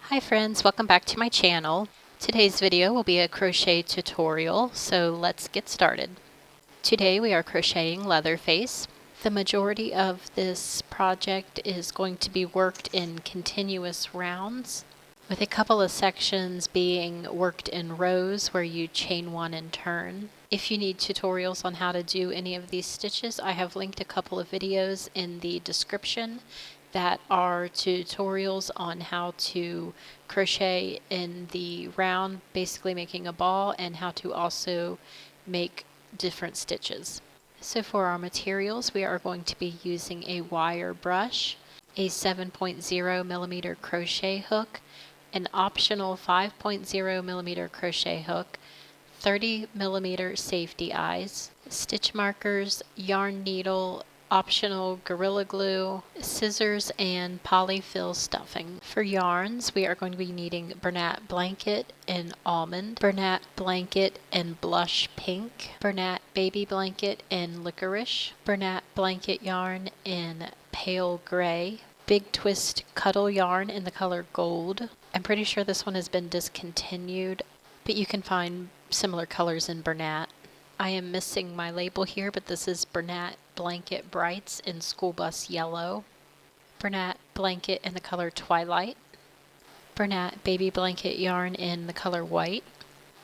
Hi friends, welcome back to my channel. Today's video will be a crochet tutorial, so let's get started. Today we are crocheting Leatherface. The majority of this project is going to be worked in continuous rounds, with a couple of sections being worked in rows where you chain one and turn. If you need tutorials on how to do any of these stitches, I have linked a couple of videos in the description that are tutorials on how to crochet in the round, basically making a ball, and how to also make different stitches. So for our materials, we are going to be using a wire brush, a 7.0 millimeter crochet hook, an optional 5.0 millimeter crochet hook, 30 millimeter safety eyes, stitch markers, yarn needle, optional Gorilla Glue, scissors, and polyfill stuffing. For yarns, we are going to be needing Bernat Blanket in Almond, Bernat Blanket in Blush Pink, Bernat Baby Blanket in Licorice, Bernat Blanket yarn in Pale Gray, Big Twist Cuddle yarn in the color Gold. I'm pretty sure this one has been discontinued, but you can find similar colors in Bernat. I am missing my label here, but this is Bernat Blanket Brights in School Bus Yellow, Bernat Blanket in the color Twilight, Bernat Baby Blanket yarn in the color White.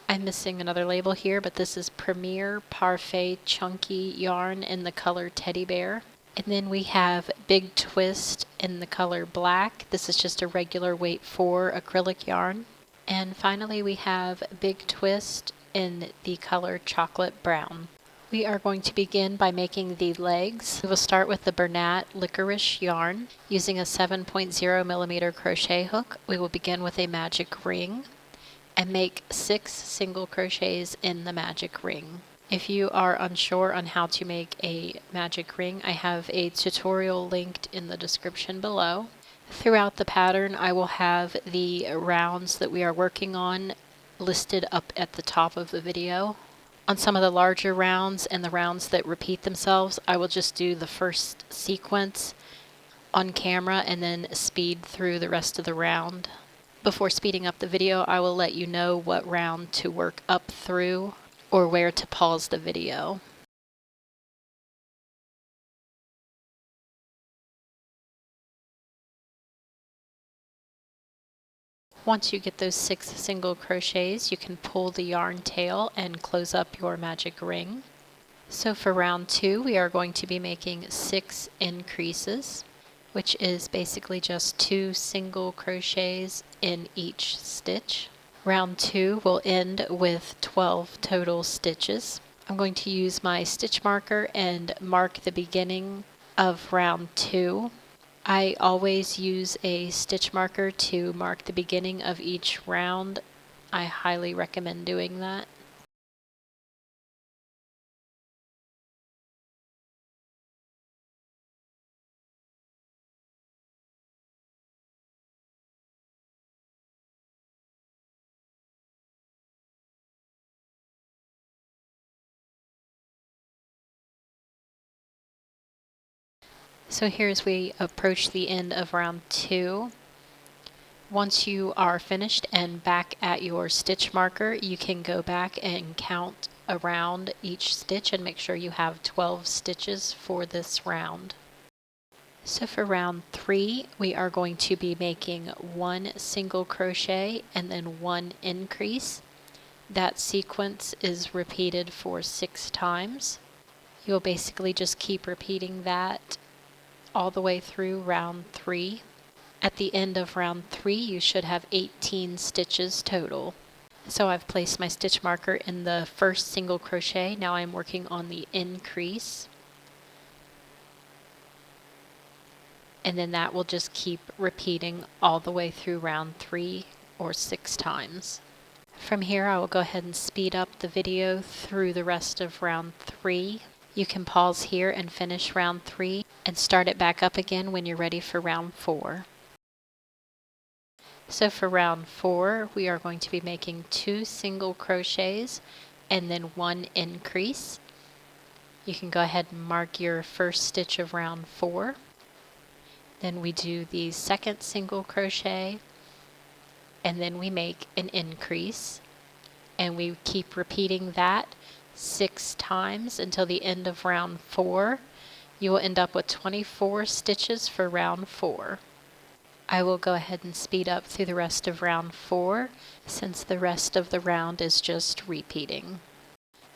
I'm missing another label here, but this is Premier Parfait Chunky yarn in the color Teddy Bear. And then we have Big Twist in the color Black. This is just a regular weight 4 acrylic yarn. And finally we have Big Twist in the color Chocolate Brown. We are going to begin by making the legs. We will start with the Bernat Licorice yarn. Using a 7.0 millimeter crochet hook, we will begin with a magic ring and make 6 single crochets in the magic ring. If you are unsure on how to make a magic ring, I have a tutorial linked in the description below. Throughout the pattern, I will have the rounds that we are working on listed up at the top of the video. On some of the larger rounds and the rounds that repeat themselves, I will just do the first sequence on camera and then speed through the rest of the round. Before speeding up the video, I will let you know what round to work up through or where to pause the video. Once you get those 6 single crochets, you can pull the yarn tail and close up your magic ring. So for round 2, we are going to be making 6 increases, which is basically just 2 single crochets in each stitch. Round 2 will end with 12 total stitches. I'm going to use my stitch marker and mark the beginning of round 2. I always use a stitch marker to mark the beginning of each round. I highly recommend doing that. So here as we approach the end of round 2, once you are finished and back at your stitch marker, you can go back and count around each stitch and make sure you have 12 stitches for this round. So for round 3, we are going to be making 1 single crochet and then 1 increase. That sequence is repeated for 6 times. You'll basically just keep repeating that all the way through round 3. At the end of round 3, you should have 18 stitches total. So I've placed my stitch marker in the first single crochet. Now I'm working on the increase. And then that will just keep repeating all the way through round 3 or 6 times. From here, I will go ahead and speed up the video through the rest of round 3. You can pause here and finish round 3 and start it back up again when you're ready for round 4. So for round 4, we are going to be making 2 single crochets and then 1 increase. You can go ahead and mark your first stitch of round 4. Then we do the second single crochet and then we make an increase, and we keep repeating that 6 times until the end of round 4. You will end up with 24 stitches for round 4. I will go ahead and speed up through the rest of round 4 since the rest of the round is just repeating.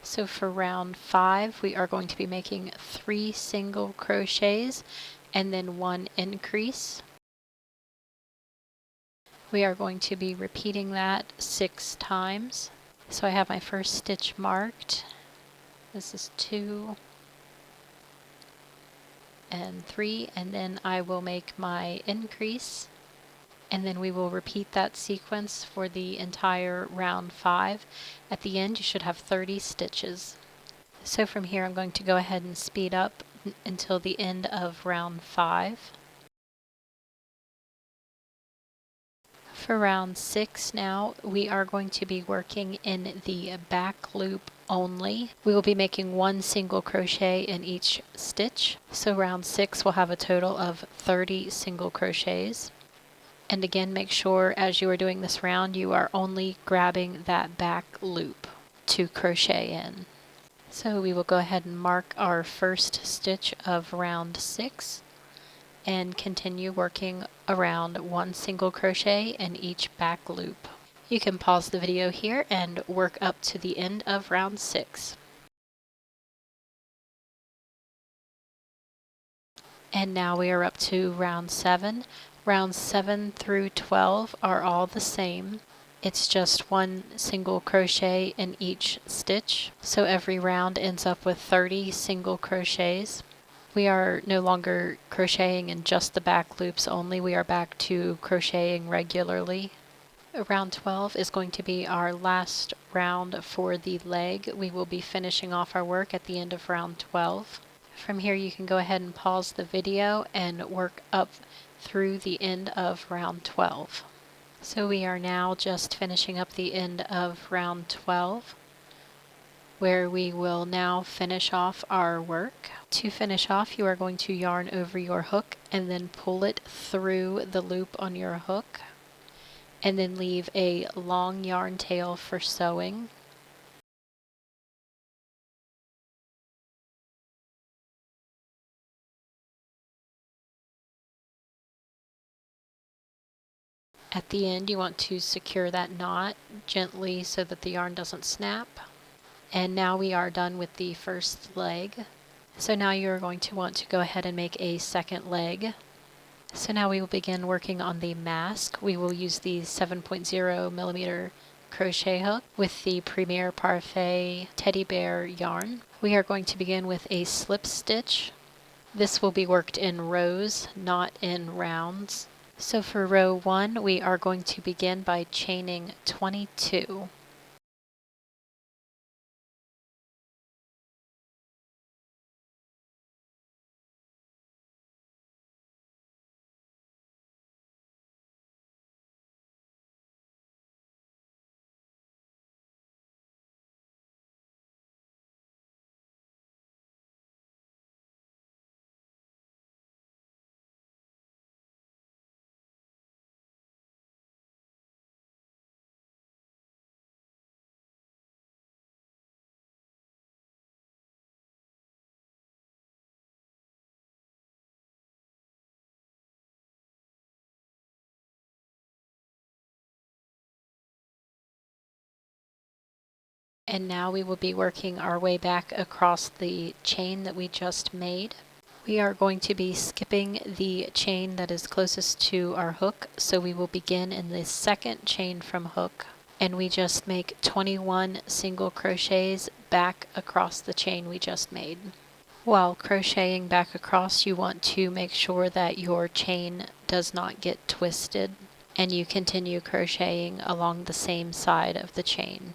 So for round 5, we are going to be making 3 single crochets and then 1 increase. We are going to be repeating that 6 times. So I have my first stitch marked. This is 2 and 3, and then I will make my increase, and then we will repeat that sequence for the entire round 5. At the end you should have 30 stitches. So from here I'm going to go ahead and speed up until the end of round 5. For round 6 now, we are going to be working in the back loop only. We will be making 1 single crochet in each stitch. So round 6 will have a total of 30 single crochets. And again, make sure as you are doing this round, you are only grabbing that back loop to crochet in. So we will go ahead and mark our first stitch of round 6. And continue working around 1 single crochet in each back loop. You can pause the video here and work up to the end of round 6. And now we are up to round 7. Rounds 7 through 12 are all the same. It's just 1 single crochet in each stitch. So every round ends up with 30 single crochets. We are no longer crocheting in just the back loops only. We are back to crocheting regularly. Round 12 is going to be our last round for the leg. We will be finishing off our work at the end of round 12. From here you can go ahead and pause the video and work up through the end of round 12. So we are now just finishing up the end of round 12, where we will now finish off our work. To finish off, you are going to yarn over your hook and then pull it through the loop on your hook, and then leave a long yarn tail for sewing. At the end, you want to secure that knot gently so that the yarn doesn't snap. And now we are done with the first leg. So now you're going to want to go ahead and make a second leg. So now we will begin working on the mask. We will use the 7.0 millimeter crochet hook with the Premier Parfait Teddy Bear yarn. We are going to begin with a slip stitch. This will be worked in rows, not in rounds. So for row 1, we are going to begin by chaining 22. And now we will be working our way back across the chain that we just made. We are going to be skipping the chain that is closest to our hook, so we will begin in the second chain from hook, and we just make 21 single crochets back across the chain we just made. While crocheting back across, you want to make sure that your chain does not get twisted, and you continue crocheting along the same side of the chain.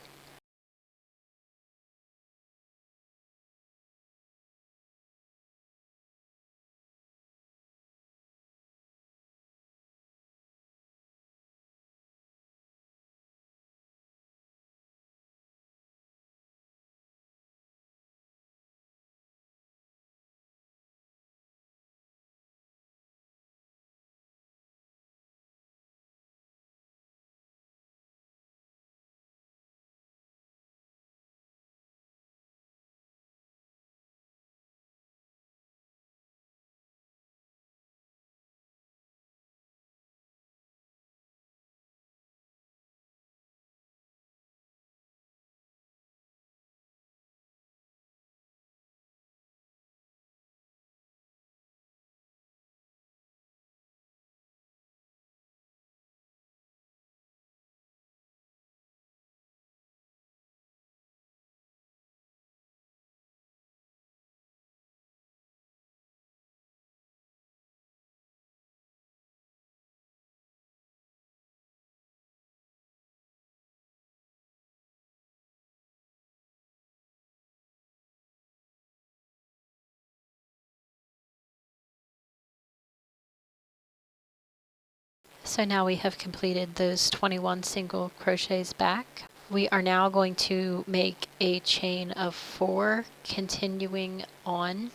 So now we have completed those 21 single crochets back. We are now going to make a chain of 4 continuing on.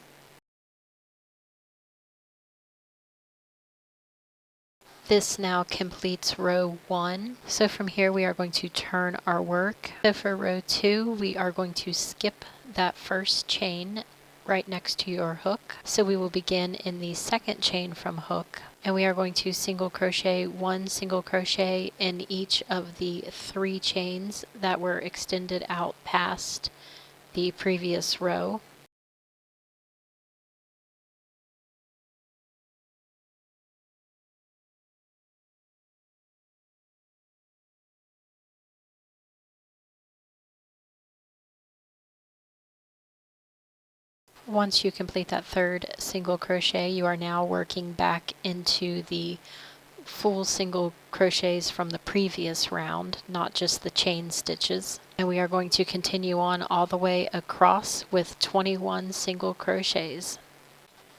This now completes row 1. So from here we are going to turn our work. So for row 2 we are going to skip that first chain right next to your hook. So we will begin in the second chain from hook, and we are going to single crochet 1 single crochet in each of the 3 chains that were extended out past the previous row. Once you complete that third single crochet, you are now working back into the full single crochets from the previous round, not just the chain stitches. And we are going to continue on all the way across with 21 single crochets.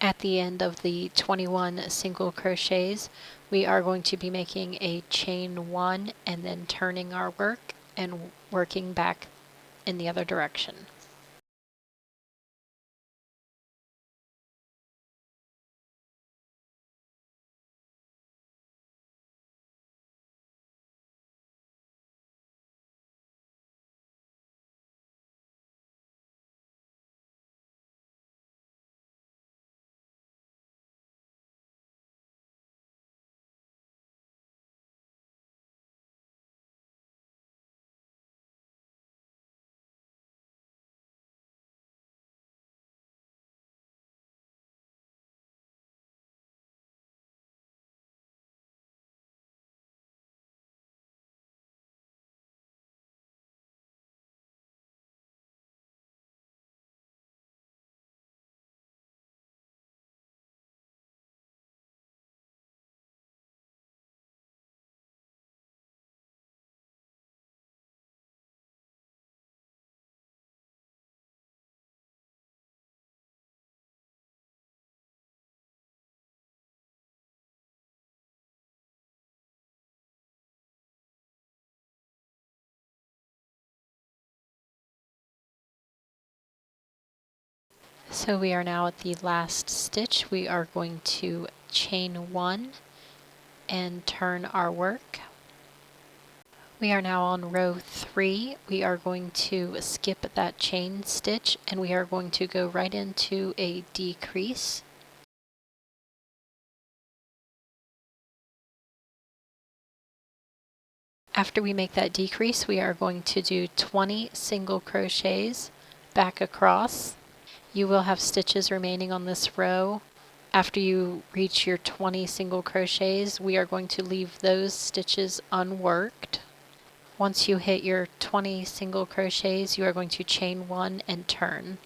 At the end of the 21 single crochets, we are going to be making a chain 1 and then turning our work and working back in the other direction. So we are now at the last stitch. We are going to chain 1 and turn our work. We are now on row 3. We are going to skip that chain stitch and we are going to go right into a decrease. After we make that decrease, we are going to do 20 single crochets back across. You will have stitches remaining on this row. After you reach your 20 single crochets, we are going to leave those stitches unworked. Once you hit your 20 single crochets, you are going to chain 1 and turn.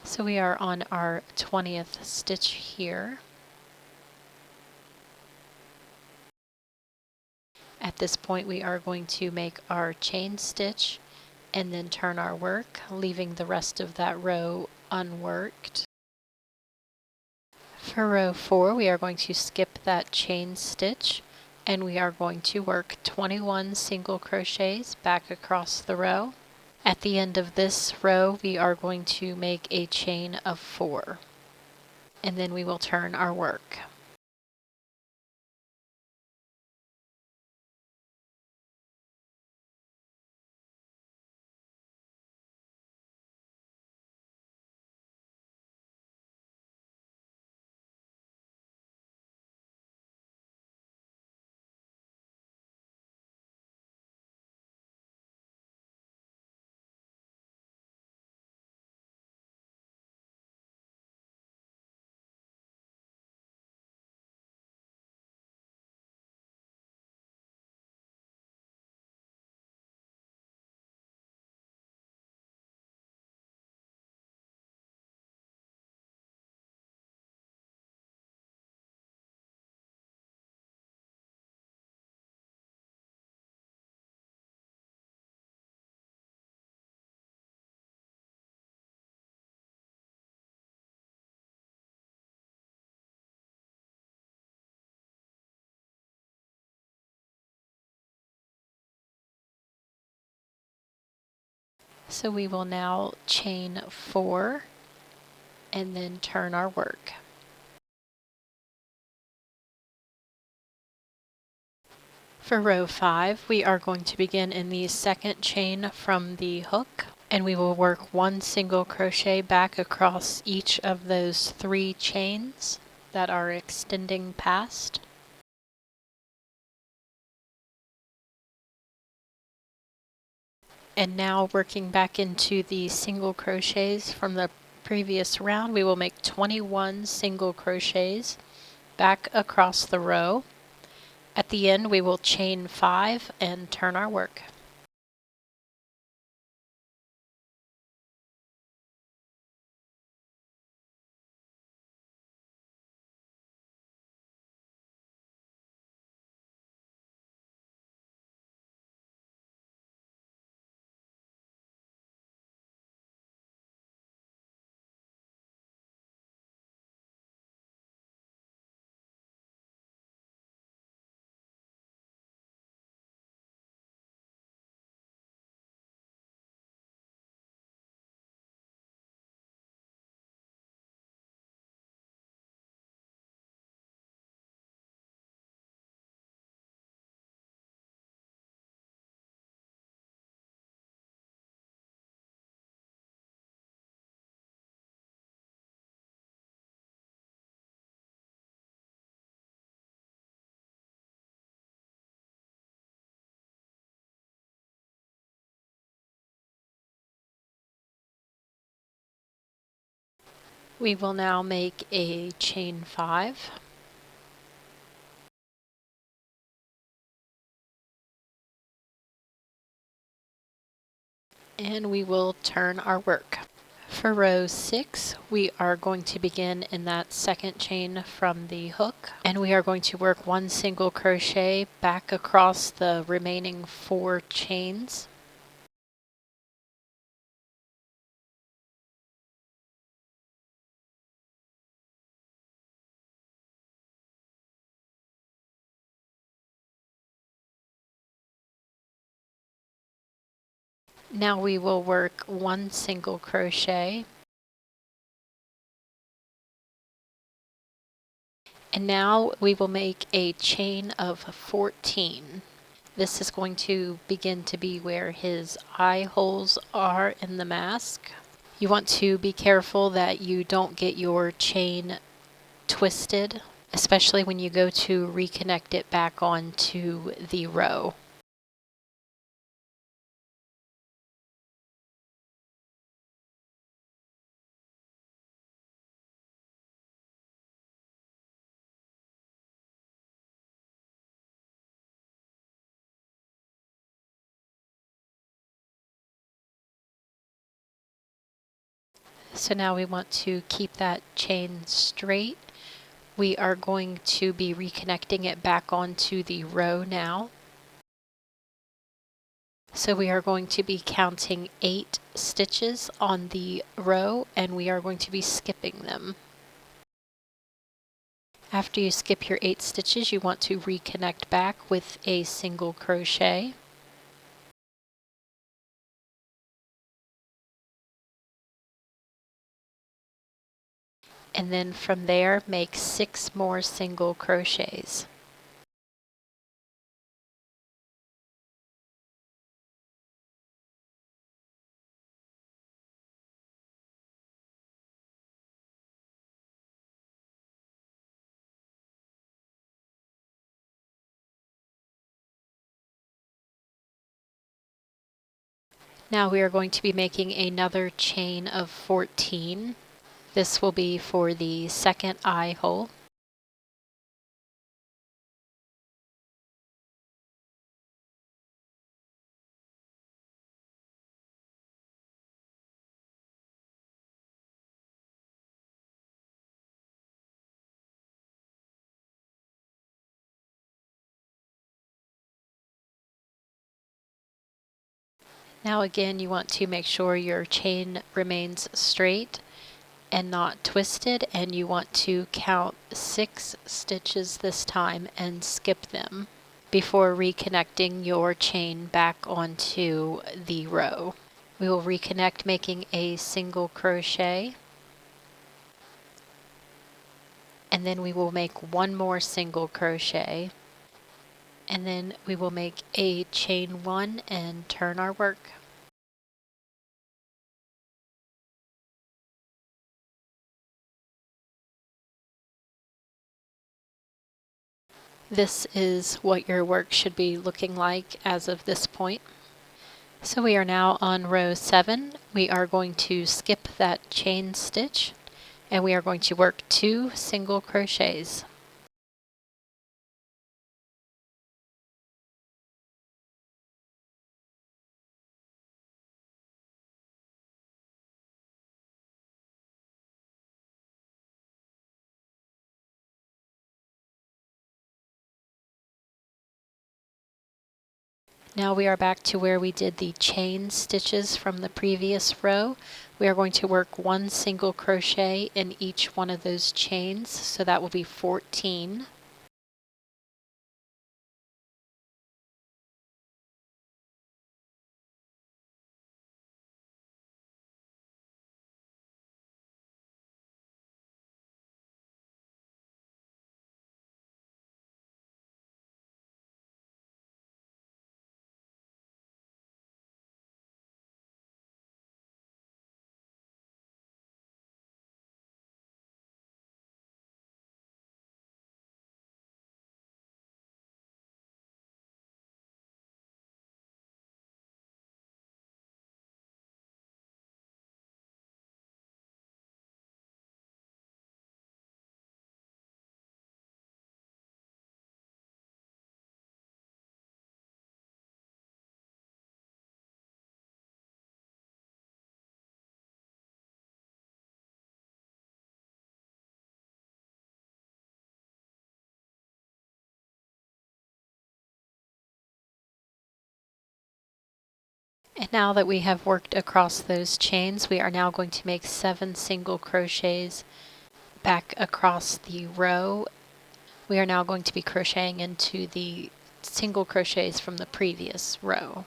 So we are on our 20th stitch here. At this point we are going to make our chain stitch and then turn our work, leaving the rest of that row unworked. For row 4 we are going to skip that chain stitch and we are going to work 21 single crochets back across the row. At the end of this row we are going to make a chain of 4 and then we will turn our work. So we will now chain 4 and then turn our work. For row 5, we are going to begin in the second chain from the hook, and we will work 1 single crochet back across each of those 3 chains that are extending past. And now working back into the single crochets from the previous round, we will make 21 single crochets back across the row. At the end, we will chain 5 and turn our work. We will now make a chain 5. And we will turn our work. For row 6, we are going to begin in that second chain from the hook, and we are going to work 1 single crochet back across the remaining 4 chains. Now we will work 1 single crochet, and now we will make a chain of 14. This is going to begin to be where his eye holes are in the mask. You want to be careful that you don't get your chain twisted, especially when you go to reconnect it back onto the row. So now we want to keep that chain straight. We are going to be reconnecting it back onto the row now. So we are going to be counting 8 stitches on the row, and we are going to be skipping them. After you skip your 8 stitches, you want to reconnect back with a single crochet. And then from there, make 6 more single crochets. Now we are going to be making another chain of 14. This will be for the second eye hole. Now again, you want to make sure your chain remains straight and not twisted, and you want to count 6 stitches this time and skip them before reconnecting your chain back onto the row. We will reconnect making a single crochet, and then we will make one more single crochet, and then we will make a chain 1 and turn our work. This is what your work should be looking like as of this point. So we are now on row 7. We are going to skip that chain stitch, and we are going to work 2 single crochets. Now we are back to where we did the chain stitches from the previous row. We are going to work 1 single crochet in each one of those chains, so that will be 14. And now that we have worked across those chains, we are now going to make 7 single crochets back across the row. We are now going to be crocheting into the single crochets from the previous row.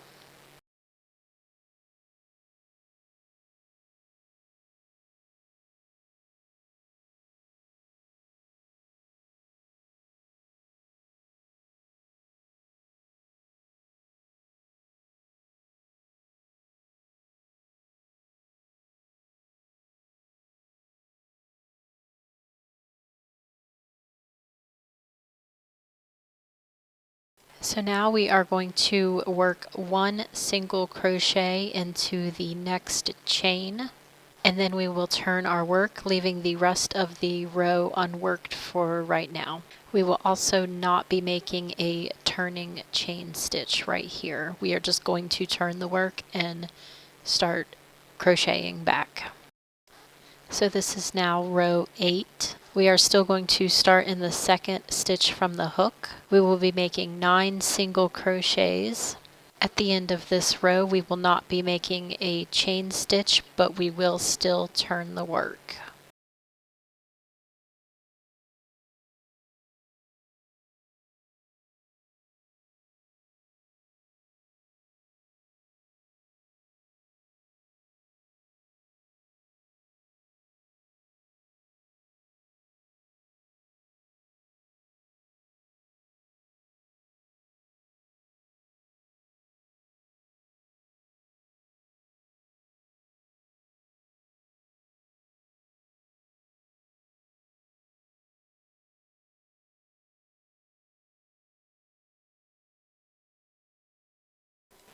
So now we are going to work 1 single crochet into the next chain, and then we will turn our work, leaving the rest of the row unworked for right now. We will also not be making a turning chain stitch right here. We are just going to turn the work and start crocheting back. So this is now row 8. We are still going to start in the second stitch from the hook. We will be making 9 single crochets. At the end of this row, we will not be making a chain stitch, but we will still turn the work.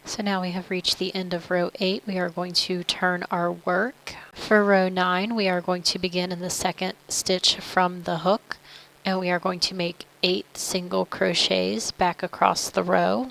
So now we have reached the end of row 8. We are going to turn our work. For row 9, we are going to begin in the second stitch from the hook, and we are going to make 8 single crochets back across the row.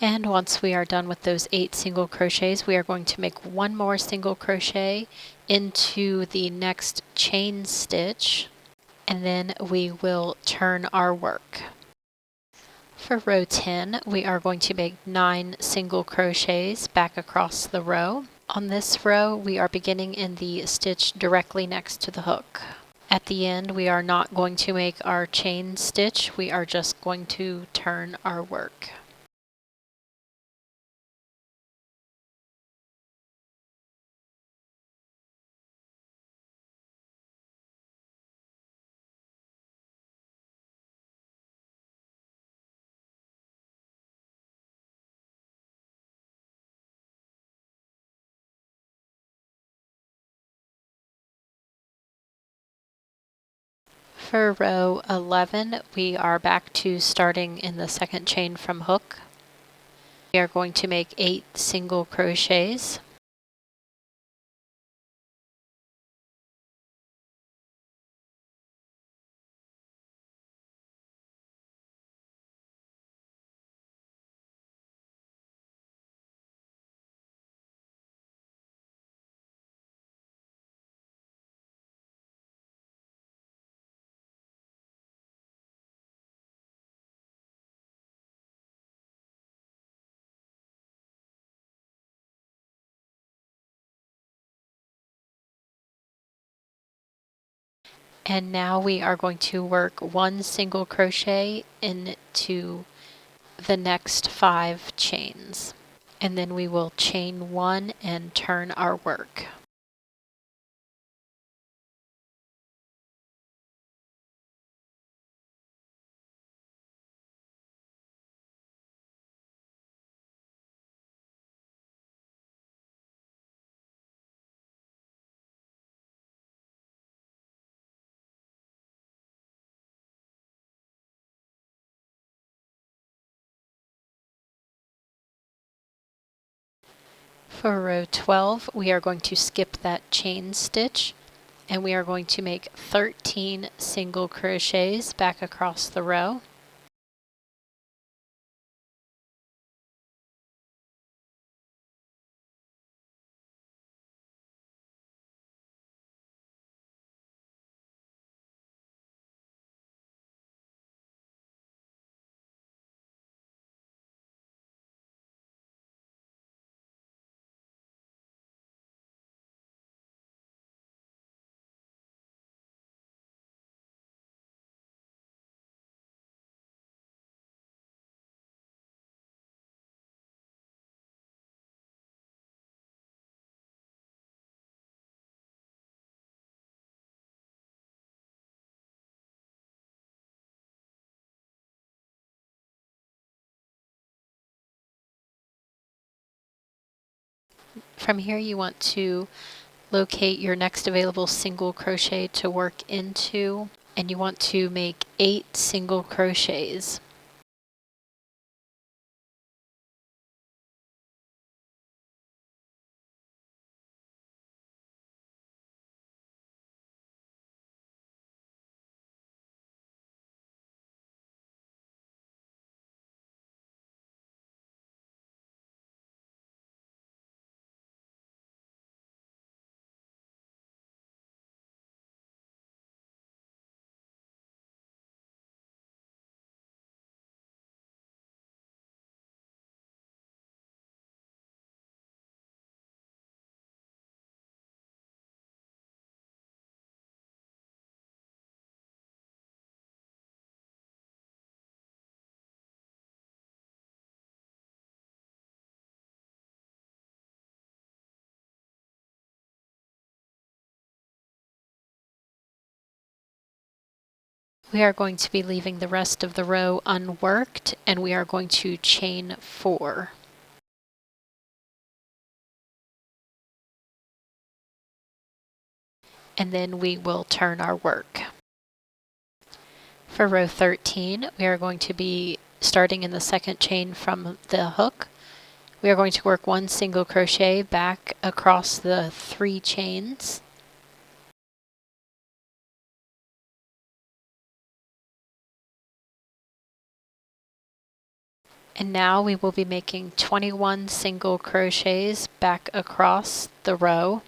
And once we are done with those 8 single crochets, we are going to make 1 more single crochet into the next chain stitch, and then we will turn our work. For row 10, we are going to make 9 single crochets back across the row. On this row, we are beginning in the stitch directly next to the hook. At the end, we are not going to make our chain stitch, we are just going to turn our work. For row 11, we are back to starting in the second chain from hook. We are going to make 8 single crochets. And now we are going to work 1 single crochet into the next 5 chains. And then we will chain 1 and turn our work. For row 12, we are going to skip that chain stitch and we are going to make 13 single crochets back across the row. From here you want to locate your next available single crochet to work into, and you want to make 8 single crochets. We are going to be leaving the rest of the row unworked, and we are going to chain 4. And then we will turn our work. For row 13, we are going to be starting in the second chain from the hook. We are going to work 1 single crochet back across the 3 chains. And now we will be making 21 single crochets back across the row.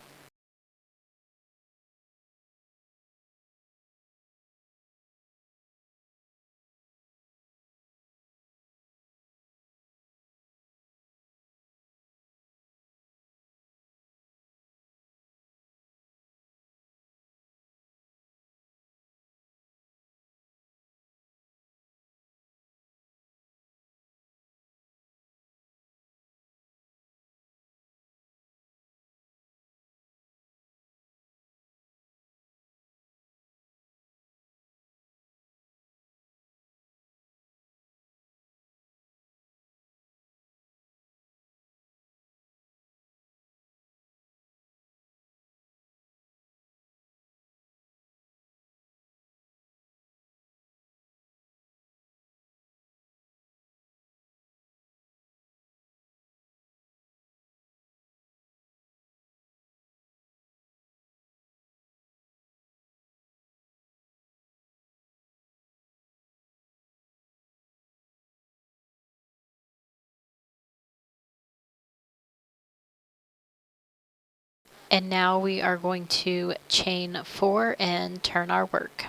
And now we are going to chain 4 and turn our work.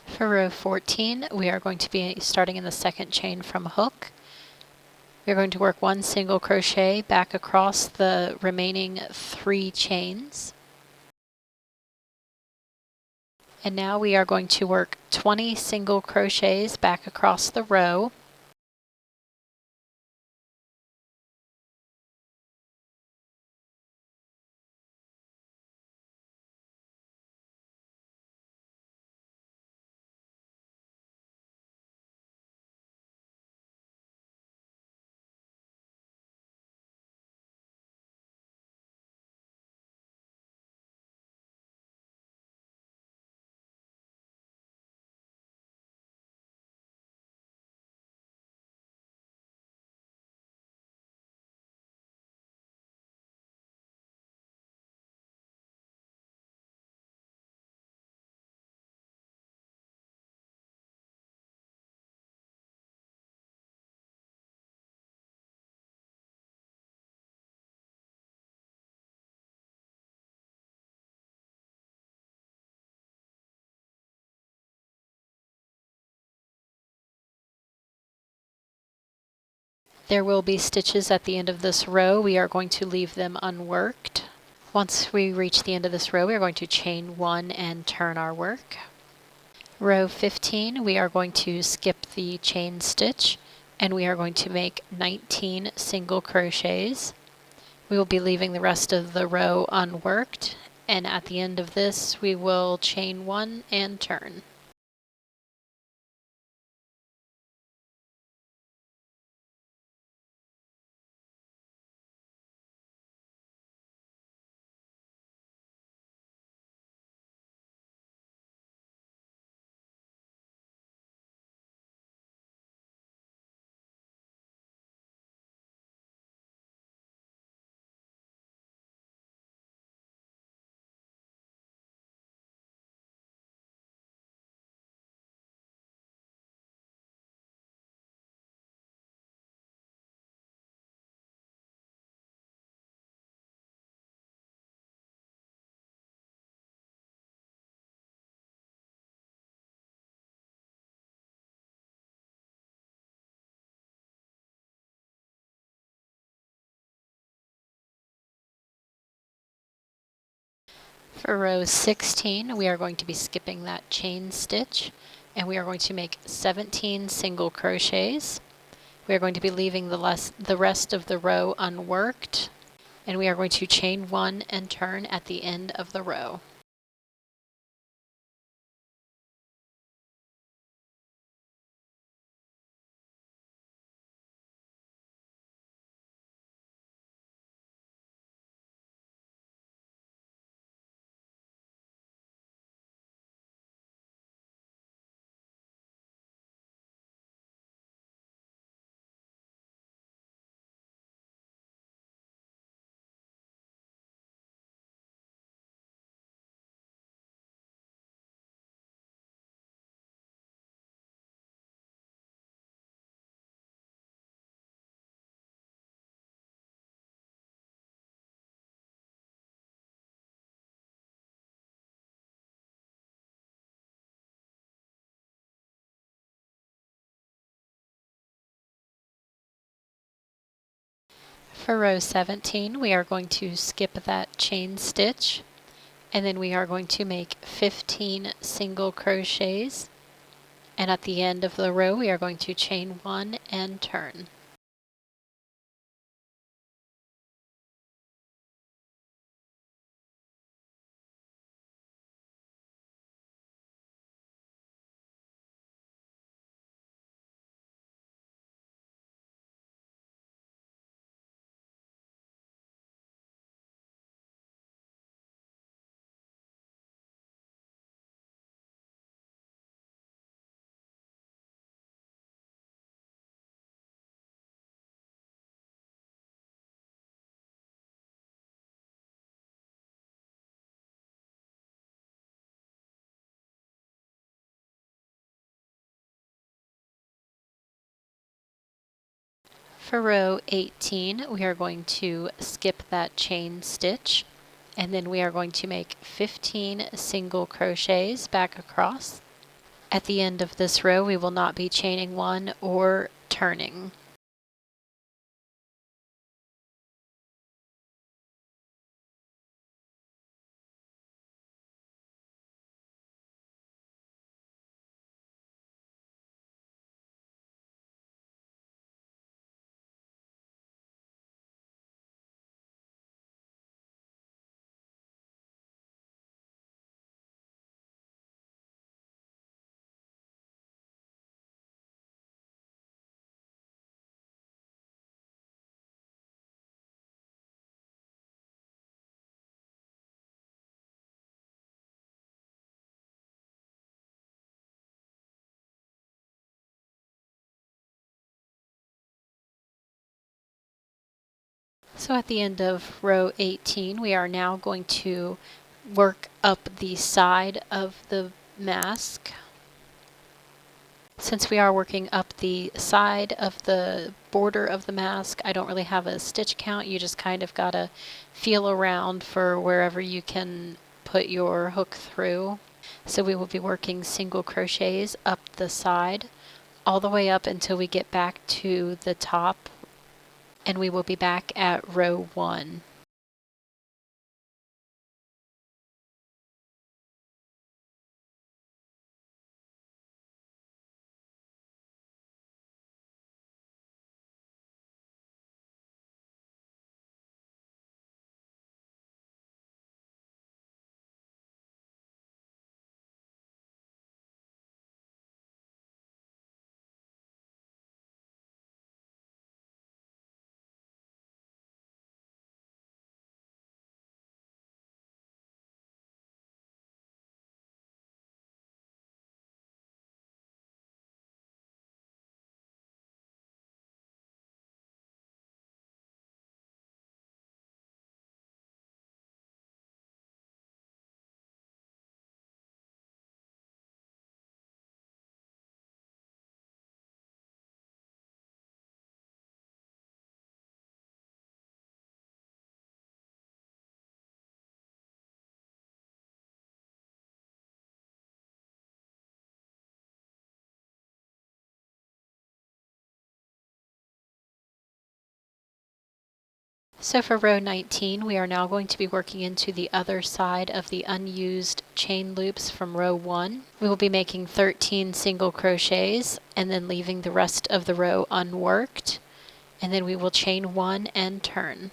For row 14, we are going to be starting in the second chain from hook. We're going to work 1 single crochet back across the remaining 3 chains. And now we are going to work 20 single crochets back across the row. There will be stitches at the end of this row. We are going to leave them unworked. Once we reach the end of this row, we are going to chain 1 and turn our work. Row 15, we are going to skip the chain stitch and we are going to make 19 single crochets. We will be leaving the rest of the row unworked, and at the end of this we will chain 1 and turn. For row 16, we are going to be skipping that chain stitch and we are going to make 17 single crochets. We are going to be leaving the rest of the row unworked, and we are going to chain 1 and turn at the end of the row. For row 17, we are going to skip that chain stitch and then we are going to make 15 single crochets, and at the end of the row we are going to chain 1 and turn. for row 18, we are going to skip that chain stitch, and then we are going to make 15 single crochets back across. At the end of this row, we will not be chaining one or turning. So at the end of row 18, we are now going to work up the side of the mask. Since we are working up the side of the border of the mask, I don't really have a stitch count. You just kind of gotta feel around for wherever you can put your hook through. So we will be working single crochets up the side all the way up until we get back to the top, and we will be back at row 1. So for row 19, we are now going to be working into the other side of the unused chain loops from row 1. We will be making 13 single crochets and then leaving the rest of the row unworked, and then we will chain 1 and turn.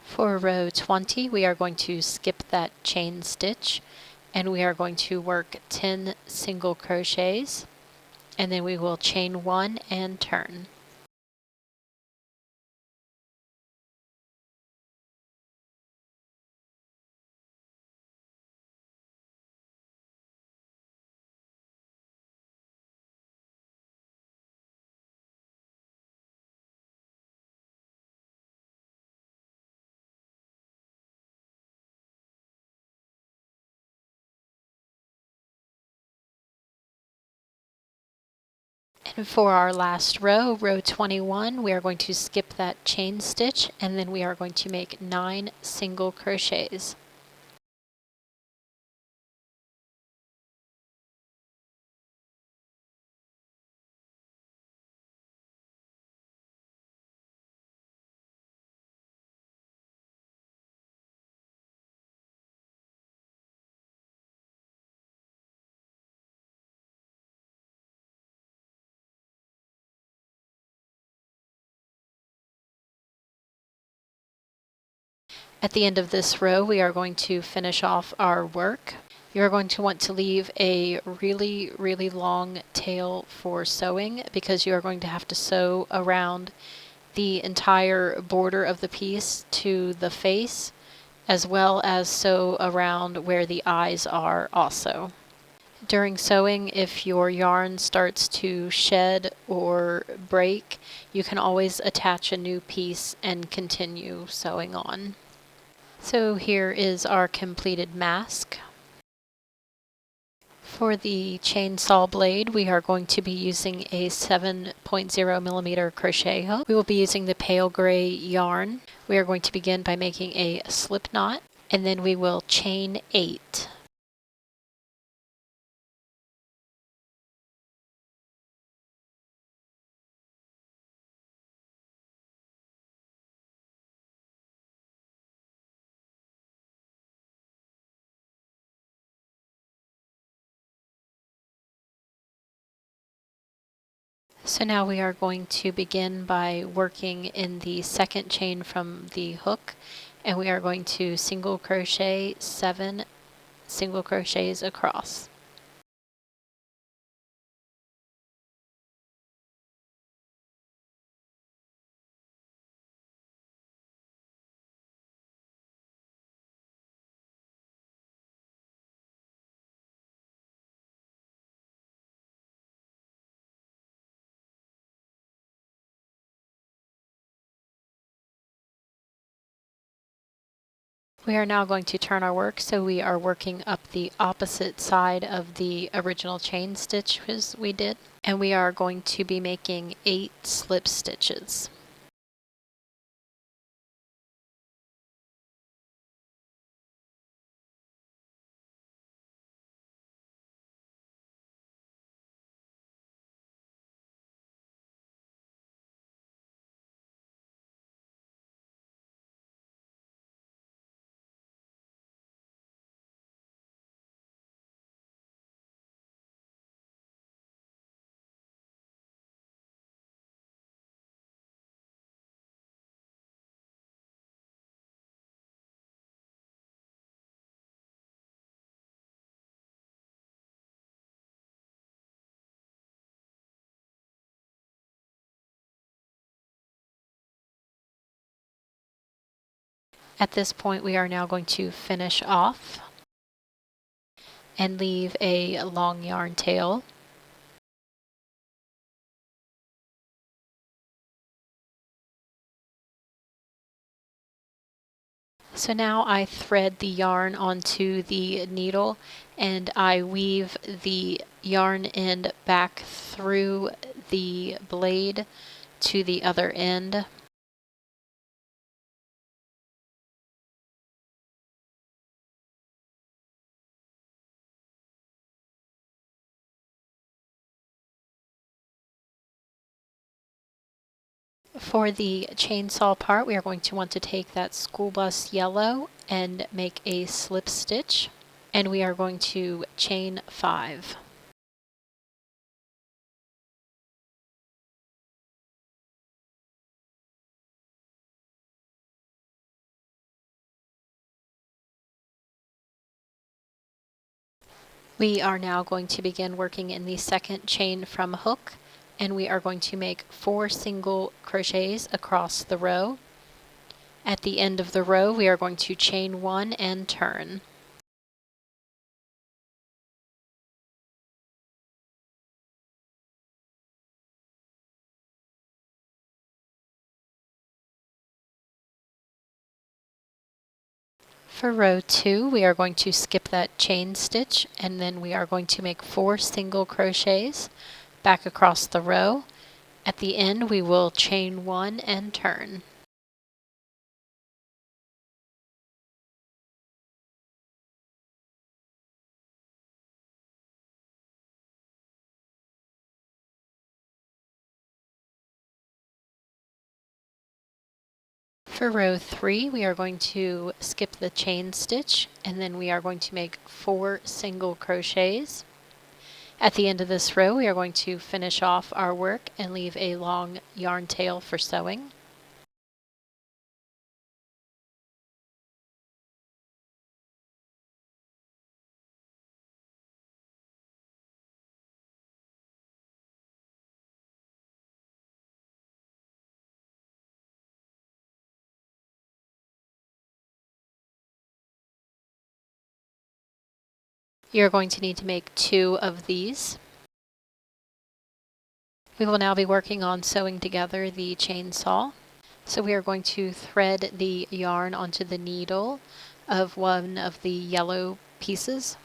For row 20, we are going to skip that chain stitch, and we are going to work 10 single crochets, and then we will chain 1 and turn. And for our last row, row 21, we are going to skip that chain stitch, and then we are going to make 9 single crochets. At the end of this row, we are going to finish off our work. You're going to want to leave a really long tail for sewing because you are going to have to sew around the entire border of the piece to the face, as well as sew around where the eyes are also. During sewing, if your yarn starts to shed or break, you can always attach a new piece and continue sewing on. So here is our completed mask. For the chainsaw blade, we are going to be using a 7.0 millimeter crochet hook. We will be using the pale gray yarn. We are going to begin by making a slip knot, and then we will chain 8. So now we are going to begin by working in the second chain from the hook, and we are going to single crochet 7 single crochets across. We are now going to turn our work, so we are working up the opposite side of the original chain stitches we did, and we are going to be making 8 slip stitches. At this point, we are now going to finish off and leave a long yarn tail. So now I thread the yarn onto the needle and I weave the yarn end back through the blade to the other end. For the chainsaw part, we are going to want to take that school bus yellow and make a slip stitch, and we are going to chain 5. We are now going to begin working in the second chain from hook, and we are going to make 4 single crochets across the row. At the end of the row, we are going to chain 1 and turn. For row 2, we are going to skip that chain stitch, and then we are going to make 4 single crochets back across the row. At the end, we will chain 1 and turn. For row 3, we are going to skip the chain stitch, and then we are going to make 4 single crochets. At the end of this row, we are going to finish off our work and leave a long yarn tail for sewing. You're going to need to make 2 of these. We will now be working on sewing together the chainsaw. So we are going to thread the yarn onto the needle of one of the yellow pieces.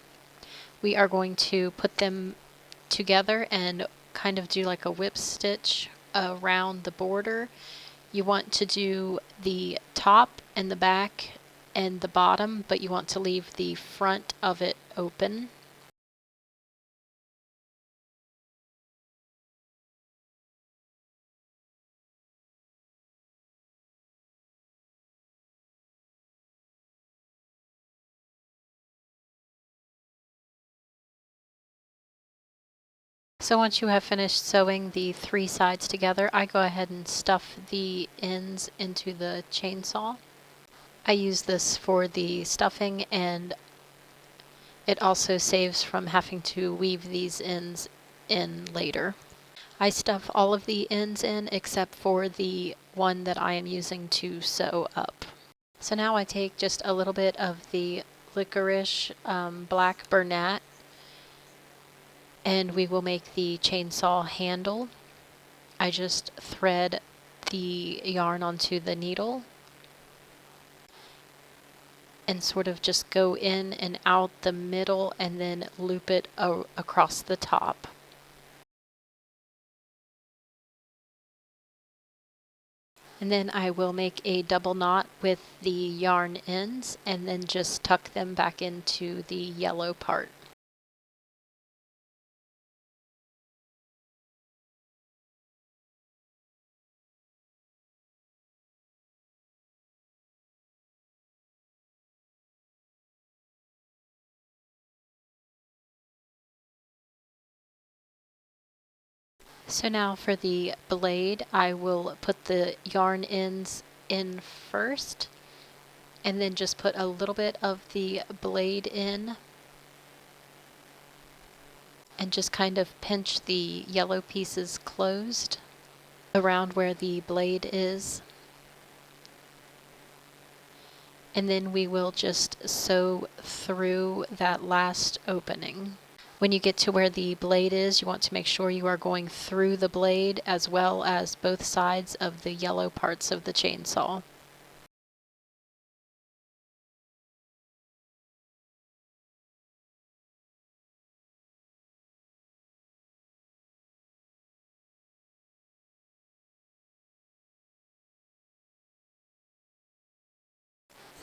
We are going to put them together and kind of do like a whip stitch around the border. You want to do the top and the back and the bottom, but you want to leave the front of it open. So once you have finished sewing the 3 sides together, I go ahead and stuff the ends into the chainsaw. I use this for the stuffing, and it also saves from having to weave these ends in later. I stuff all of the ends in except for the one that I am using to sew up. So now I take just a little bit of the licorice black bernat, and we will make the chainsaw handle. I just thread the yarn onto the needle and sort of just go in and out the middle and then loop it across the top. And then I will make a double knot with the yarn ends and then just tuck them back into the yellow part. So now for the blade, I will put the yarn ends in first and then just put a little bit of the blade in and just kind of pinch the yellow pieces closed around where the blade is. And then we will just sew through that last opening. When you get to where the blade is, you want to make sure you are going through the blade as well as both sides of the yellow parts of the chainsaw.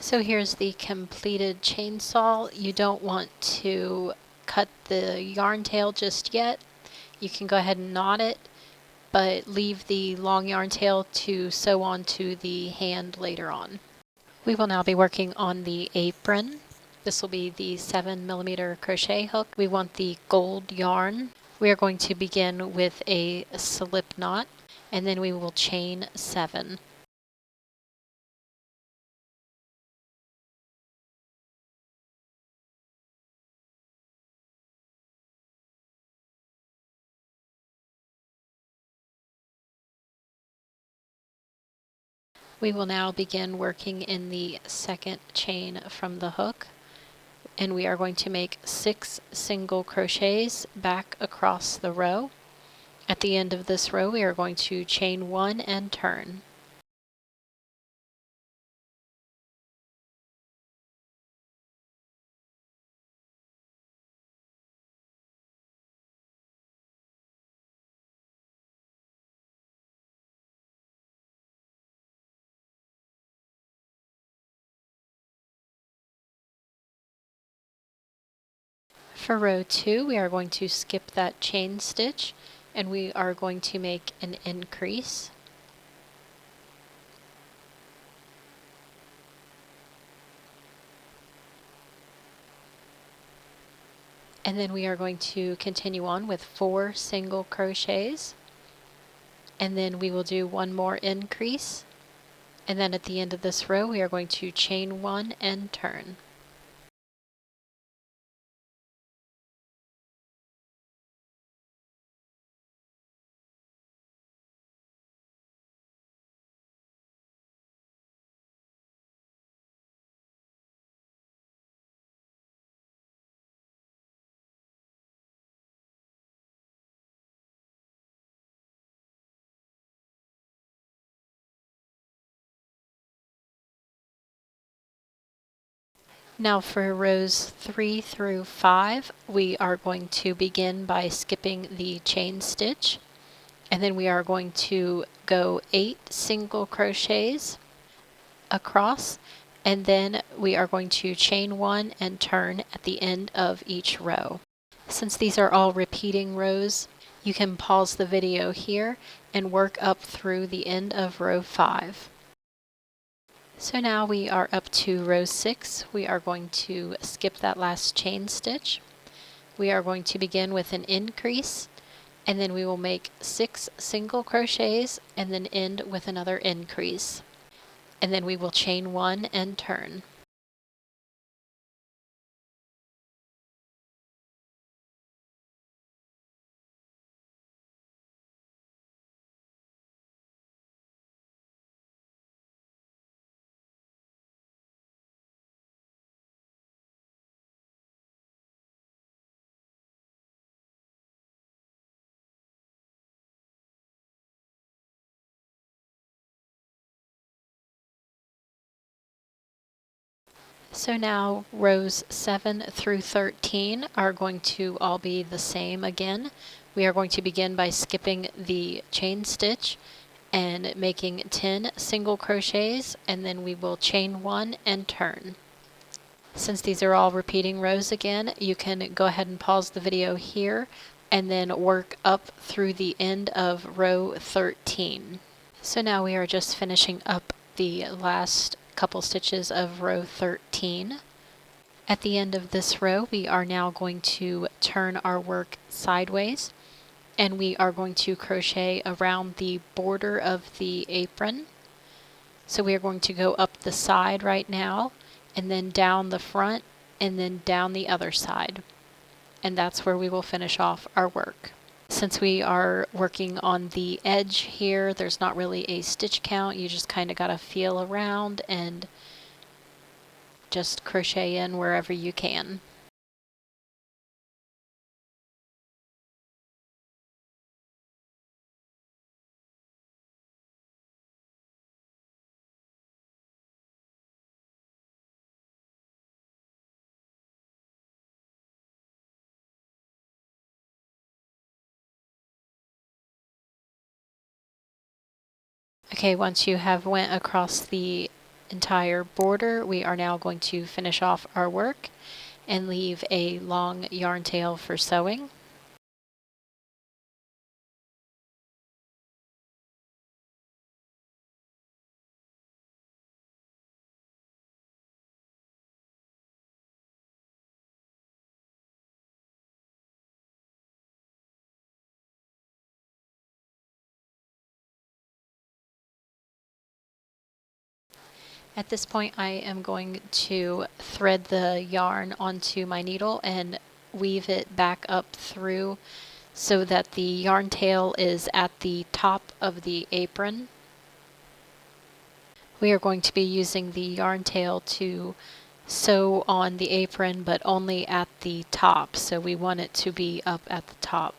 So here's the completed chainsaw. You don't want to cut the yarn tail just yet. You can go ahead and knot it, but leave the long yarn tail to sew onto the hand later on. We will now be working on the apron. This will be the 7mm crochet hook. We want the gold yarn. We are going to begin with a slip knot, and then we will chain 7. We will now begin working in the second chain from the hook, and we are going to make 6 single crochets back across the row. At the end of this row, we are going to chain 1 and turn. For row 2, we are going to skip that chain stitch, and we are going to make an increase. And then we are going to continue on with 4 single crochets, and then we will do 1 more increase, and then at the end of this row we are going to chain 1 and turn. Now for rows 3 through 5, we are going to begin by skipping the chain stitch, and then we are going to go 8 single crochets across, and then we are going to chain 1 and turn at the end of each row. Since these are all repeating rows, you can pause the video here and work up through the end of row 5. So now we are up to row 6. We are going to skip that last chain stitch. We are going to begin with an increase, and then we will make 6 single crochets and then end with another increase. And then we will chain 1 and turn. So now rows 7 through 13 are going to all be the same again. We are going to begin by skipping the chain stitch and making 10 single crochets, and then we will chain 1 and turn. Since these are all repeating rows again, you can go ahead and pause the video here and then work up through the end of row 13. So now we are just finishing up the last couple stitches of row 13. At the end of this row, we are now going to turn our work sideways, and we are going to crochet around the border of the apron. So we are going to go up the side right now, and then down the front, and then down the other side. And that's where we will finish off our work. Since we are working on the edge here, there's not really a stitch count. You just kind of got to feel around and just crochet in wherever you can. Okay, once you have went across the entire border, we are now going to finish off our work and leave a long yarn tail for sewing. At this point, I am going to thread the yarn onto my needle and weave it back up through so that the yarn tail is at the top of the apron. We are going to be using the yarn tail to sew on the apron, but only at the top, so we want it to be up at the top.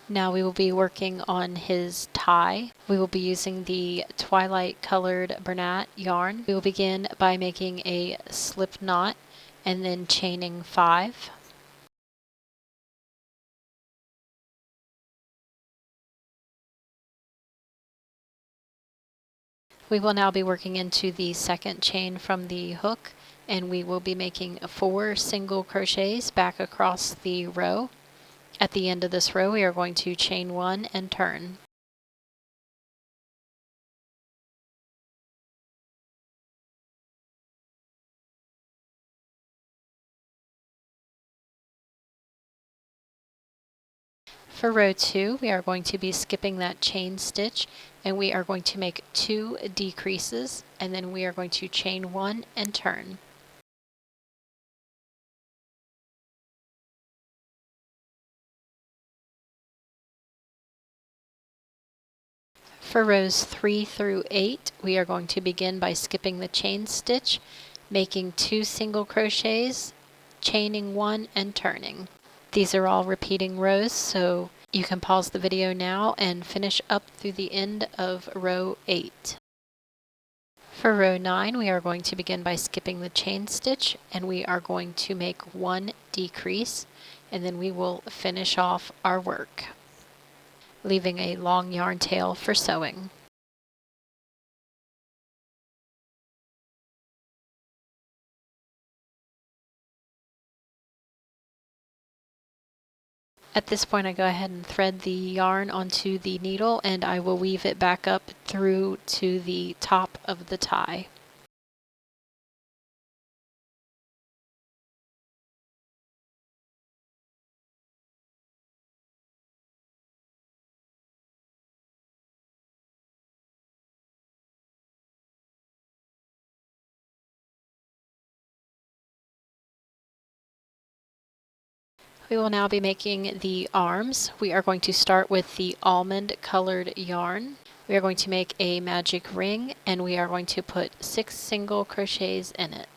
Now we will be working on his tie. We will be using the twilight colored Bernat yarn. We will begin by making a slip knot and then chaining 5. We will now be working into the second chain from the hook, and we will be making 4 single crochets back across the row. At the end of this row, we are going to chain 1 and turn. For row 2, we are going to be skipping that chain stitch, and we are going to make 2 decreases, and then we are going to chain 1 and turn. For rows 3 through 8, we are going to begin by skipping the chain stitch, making 2 single crochets, chaining 1 and turning. These are all repeating rows, so you can pause the video now and finish up through the end of row 8. For row 9, we are going to begin by skipping the chain stitch, and we are going to make one decrease, and then we will finish off our work, leaving a long yarn tail for sewing. At this point, I go ahead and thread the yarn onto the needle, and I will weave it back up through to the top of the tie. We will now be making the arms. We are going to start with the almond colored yarn. We are going to make a magic ring, and we are going to put 6 single crochets in it.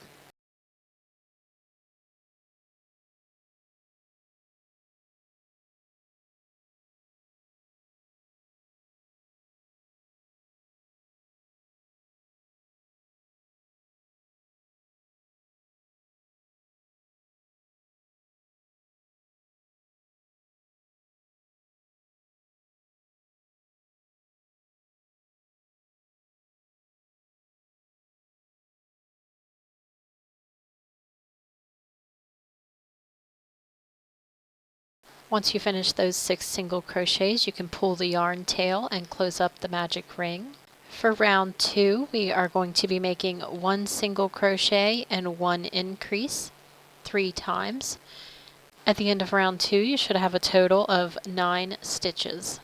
Once you finish those 6 single crochets, you can pull the yarn tail and close up the magic ring. For round 2, we are going to be making 1 single crochet and 1 increase 3 times. At the end of round 2, you should have a total of 9 stitches.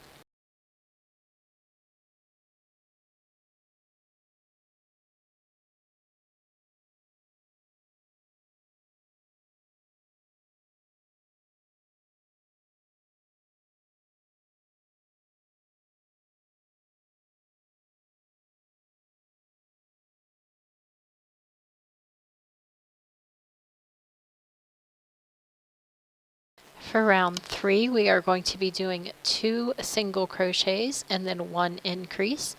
For round 3, we are going to be doing 2 single crochets and then 1 increase.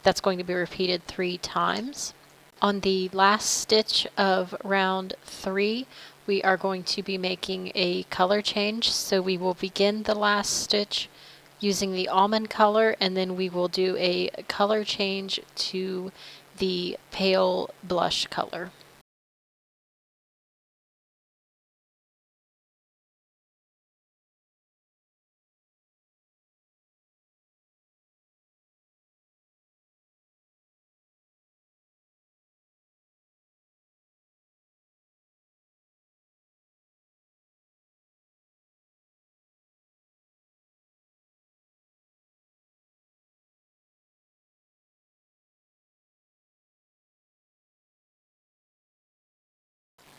That's going to be repeated 3 times. On the last stitch of round 3, we are going to be making a color change. So we will begin the last stitch using the almond color, and then we will do a color change to the pale blush color.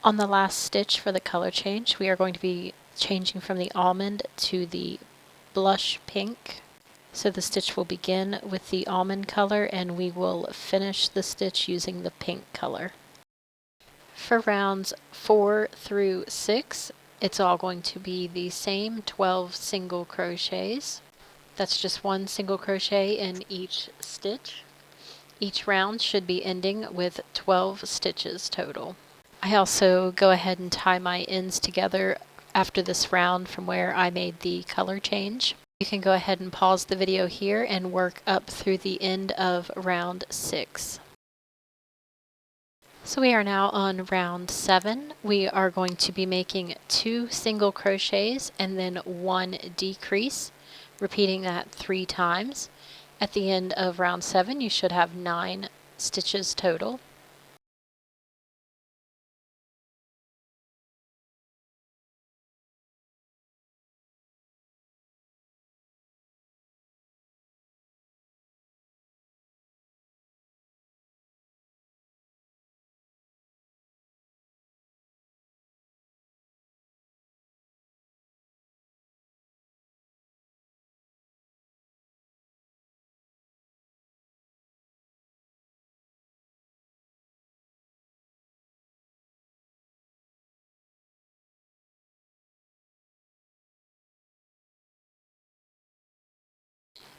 On the last stitch for the color change, we are going to be changing from the almond to the blush pink. So the stitch will begin with the almond color, and we will finish the stitch using the pink color. For rounds 4 through 6, it's all going to be the same 12 single crochets. That's just 1 single crochet in each stitch. Each round should be ending with 12 stitches total. I also go ahead and tie my ends together after this round from where I made the color change. You can go ahead and pause the video here and work up through the end of round 6. So we are now on round 7. We are going to be making 2 single crochets and then 1 decrease, repeating that 3 times. At the end of round 7, you should have 9 stitches total.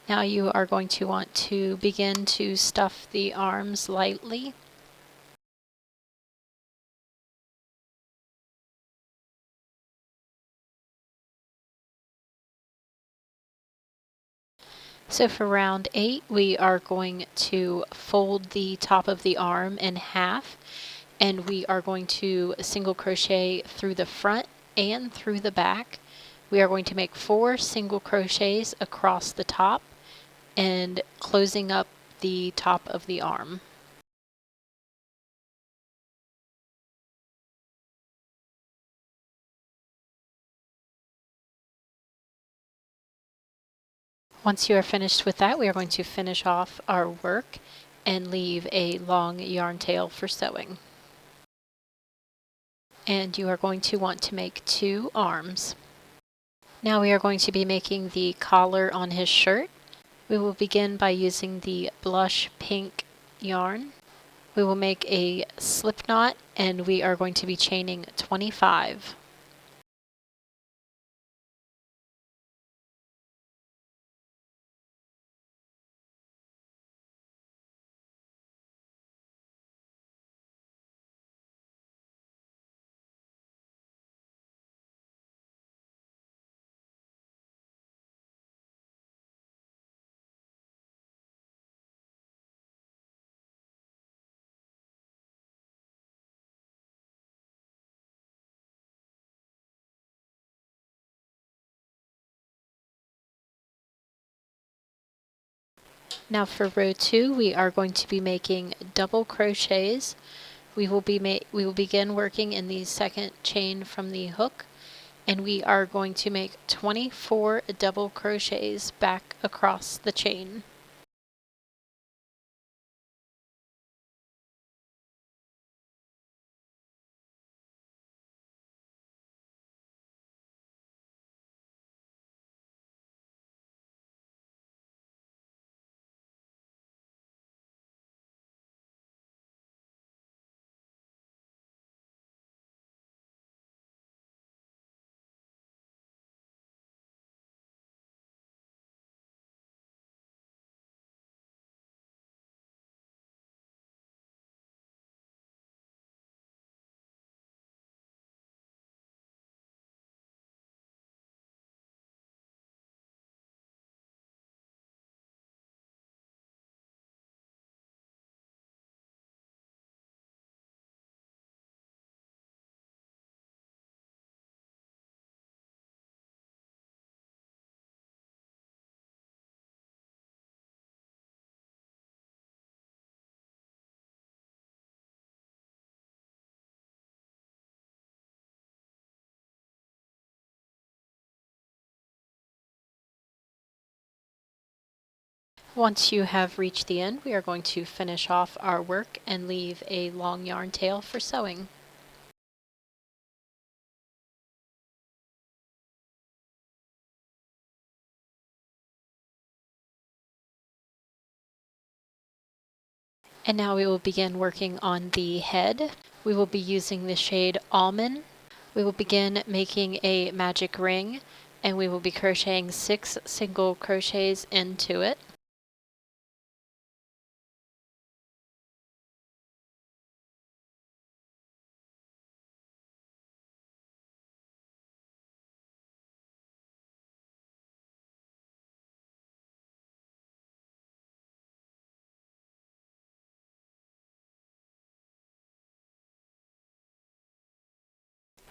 Now you are going to want to begin to stuff the arms lightly. So for round 8, we are going to fold the top of the arm in half, and we are going to single crochet through the front and through the back. We are going to make 4 single crochets across the top and closing up the top of the arm. Once you are finished with that, we are going to finish off our work and leave a long yarn tail for sewing. And you are going to want to make 2 arms. Now we are going to be making the collar on his shirt. We will begin by using the blush pink yarn. We will make a slip knot, and we are going to be chaining 25. Now for row 2, we are going to be making double crochets. We will begin working in the second chain from the hook, and we are going to make 24 double crochets back across the chain. Once you have reached the end, we are going to finish off our work and leave a long yarn tail for sewing. And now we will begin working on the head. We will be using the shade Almond. We will begin making a magic ring, and we will be crocheting 6 single crochets into it.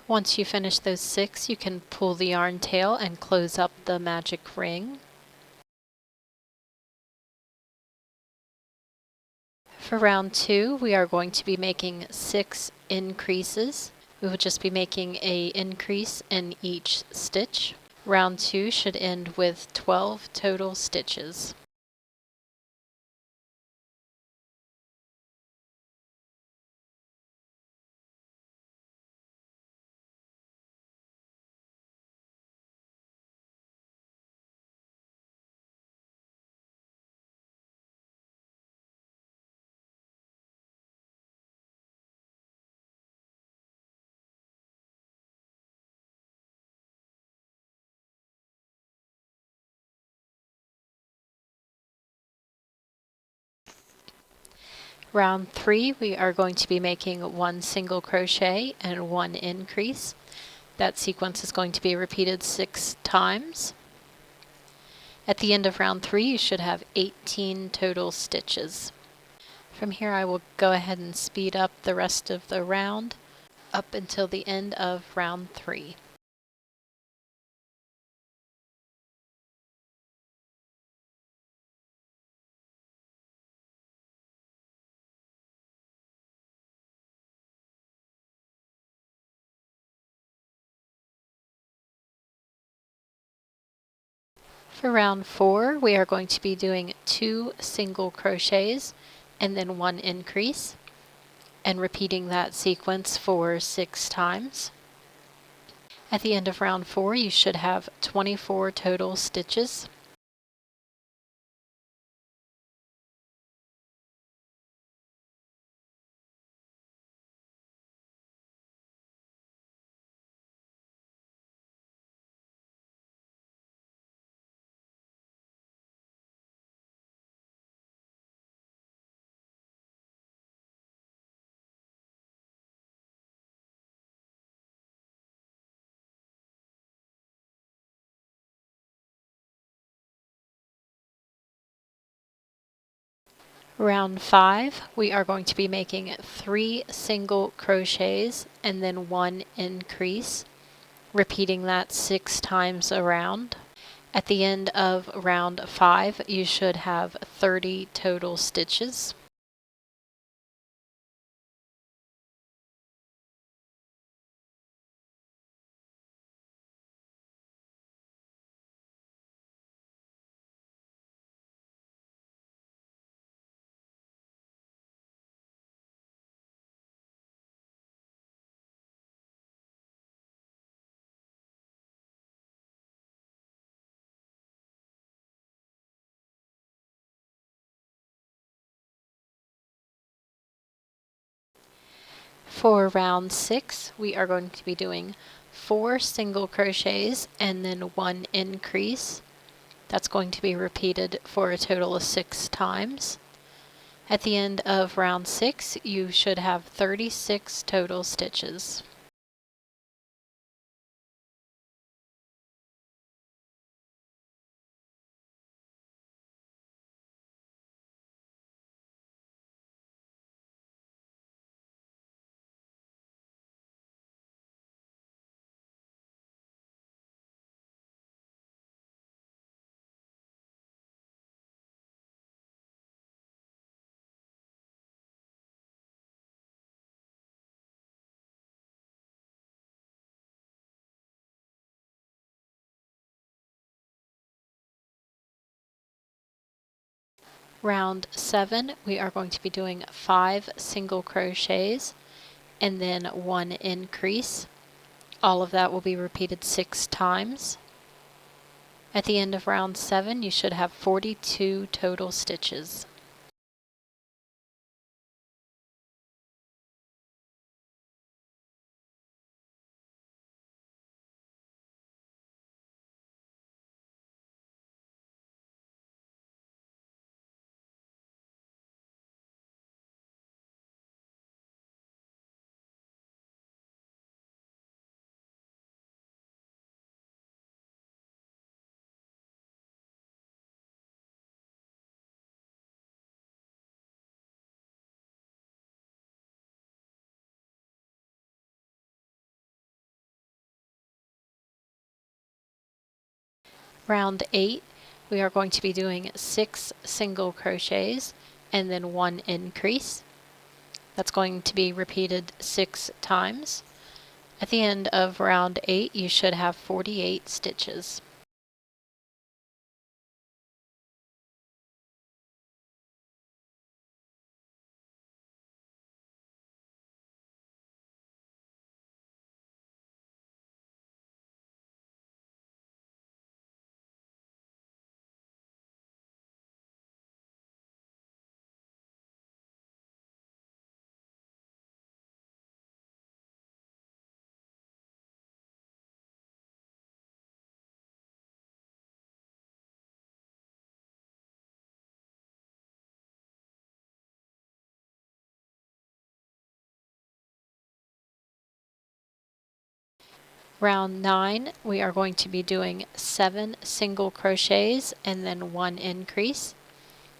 Once you finish those 6, you can pull the yarn tail and close up the magic ring. For round 2, we are going to be making 6 increases. We will just be making an increase in each stitch. Round 2 should end with 12 total stitches. Round 3, we are going to be making 1 single crochet and 1 increase. That sequence is going to be repeated 6 times. At the end of round 3, you should have 18 total stitches. From here, I will go ahead and speed up the rest of the round up until the end of round 3. For round 4, we are going to be doing 2 single crochets and then 1 increase, and repeating that sequence for 6 times. At the end of round 4, you should have 24 total stitches. Round 5, we are going to be making 3 single crochets and then 1 increase, repeating that 6 times around. At the end of round 5, you should have 30 total stitches. For round 6, we are going to be doing 4 single crochets and then 1 increase. That's going to be repeated for a total of 6 times. At the end of round 6, you should have 36 total stitches. Round 7, we are going to be doing 5 single crochets and then 1 increase. All of that will be repeated 6 times. At the end of round 7, you should have 42 total stitches. Round 8, we are going to be doing 6 single crochets and then 1 increase. That's going to be repeated 6 times. At the end of round 8, you should have 48 stitches. Round 9, we are going to be doing 7 single crochets and then 1 increase.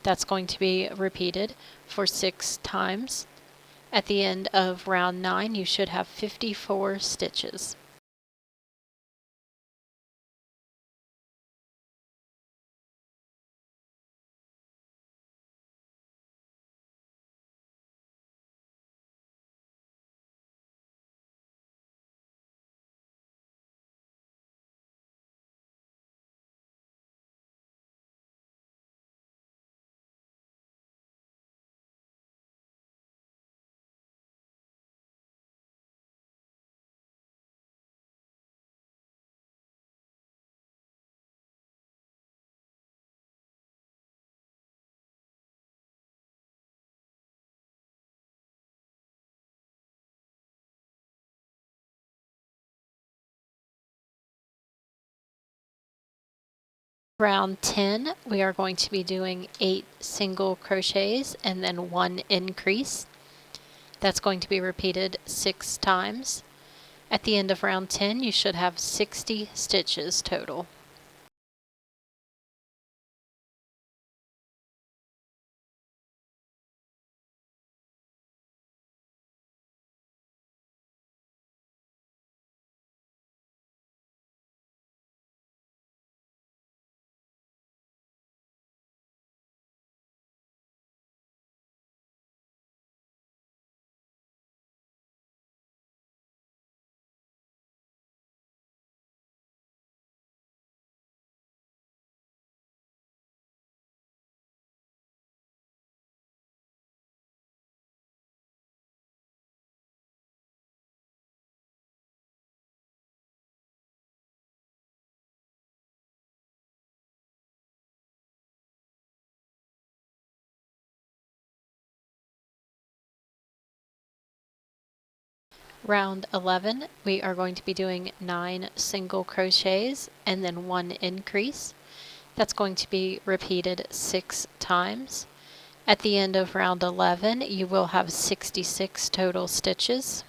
That's going to be repeated for 6 times. At the end of round 9, you should have 54 stitches. Round 10, we are going to be doing 8 single crochets and then 1 increase. That's going to be repeated 6 times. At the end of round 10, you should have 60 stitches total. Round 11, we are going to be doing 9 single crochets and then 1 increase. That's going to be repeated 6 times. At the end of round 11, you will have 66 total stitches.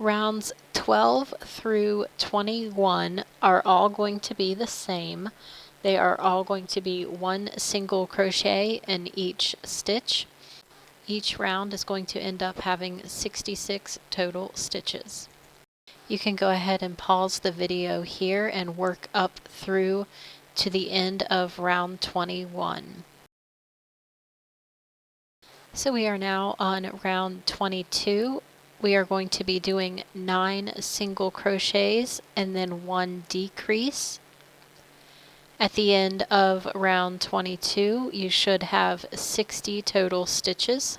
Rounds 12 through 21 are all going to be the same. They are all going to be 1 single crochet in each stitch. Each round is going to end up having 66 total stitches. You can go ahead and pause the video here and work up through to the end of round 21. So we are now on round 22. We are going to be doing 9 single crochets and then 1 decrease. At the end of round 22, you should have 60 total stitches.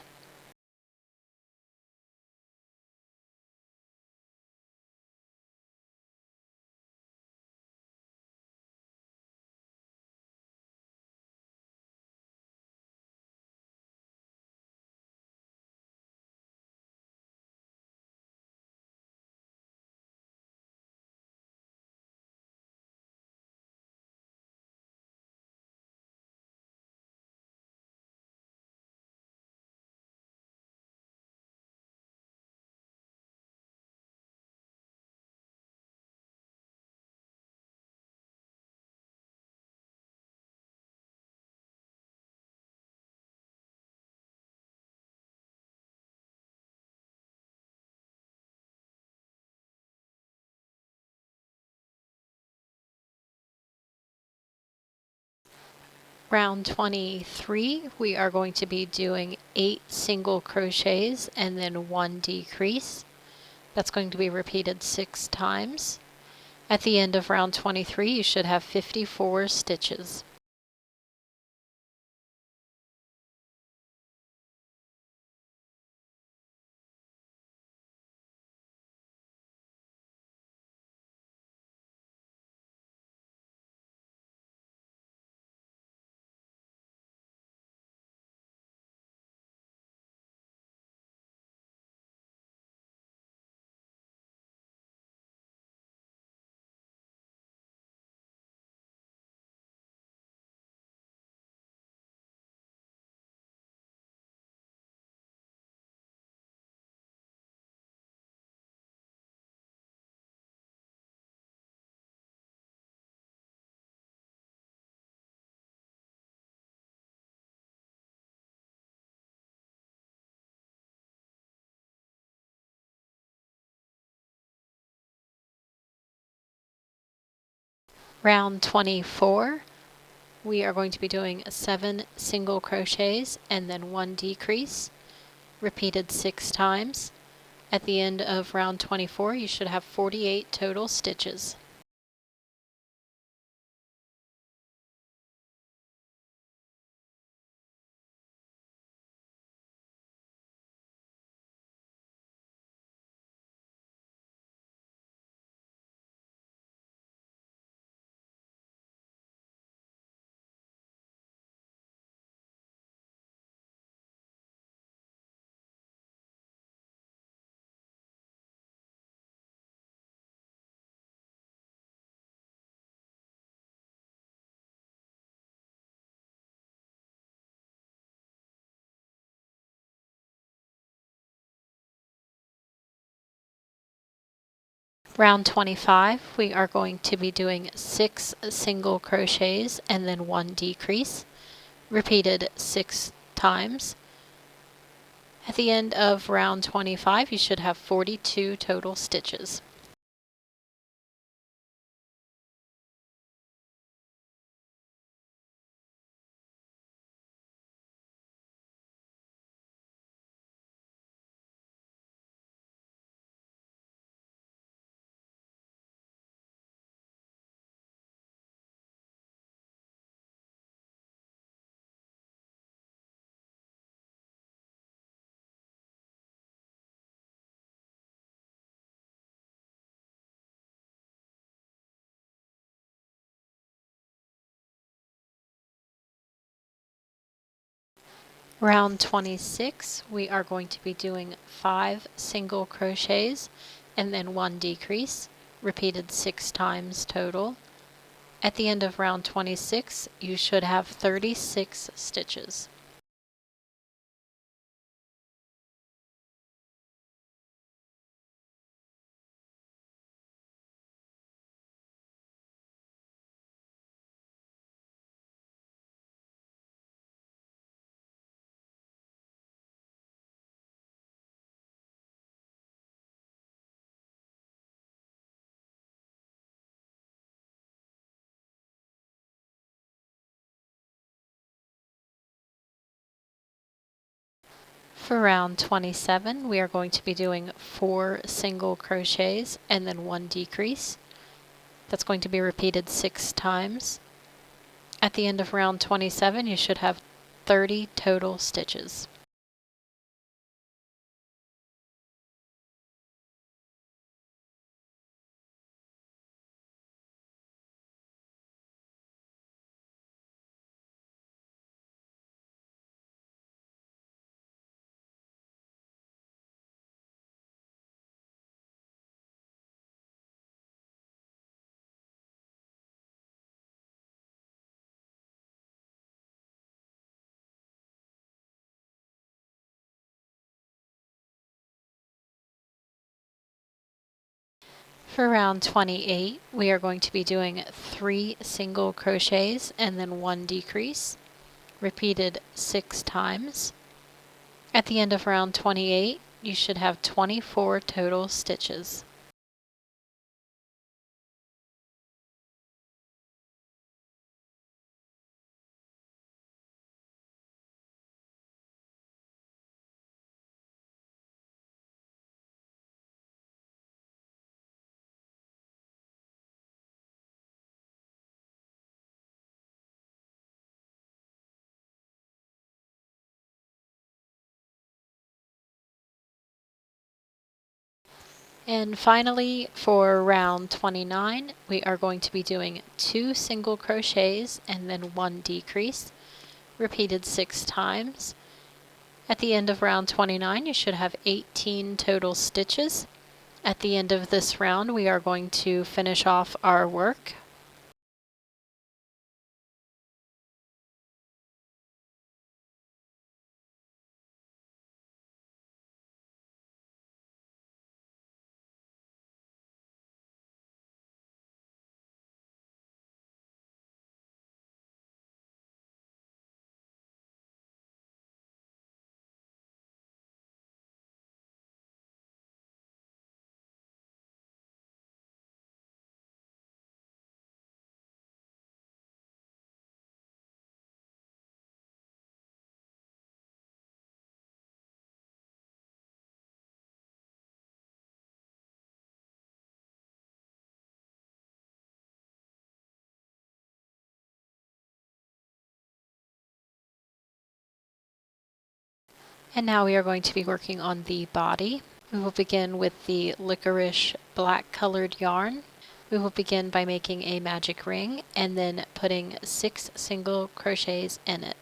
Round 23, we are going to be doing 8 single crochets and then 1 decrease. That's going to be repeated 6 times. At the end of round 23, you should have 54 stitches. Round 24, we are going to be doing 7 single crochets and then 1 decrease, repeated 6 times. At the end of round 24, you should have 48 total stitches. Round 25, we are going to be doing 6 single crochets and then 1 decrease, repeated 6 times. At the end of round 25, you should have 42 total stitches. Round 26, we are going to be doing 5 single crochets and then 1 decrease, repeated 6 times total. At the end of round 26, you should have 36 stitches. For round 27, we are going to be doing 4 single crochets and then 1 decrease. That's going to be repeated 6 times. At the end of round 27, you should have 30 total stitches. For round 28, we are going to be doing 3 single crochets and then 1 decrease, repeated 6 times. At the end of round 28, you should have 24 total stitches. And finally, for round 29, we are going to be doing 2 single crochets and then 1 decrease, repeated 6 times. At the end of round 29, you should have 18 total stitches. At the end of this round, we are going to finish off our work. And now we are going to be working on the body. We will begin with the licorice black colored yarn. We will begin by making a magic ring and then putting 6 single crochets in it.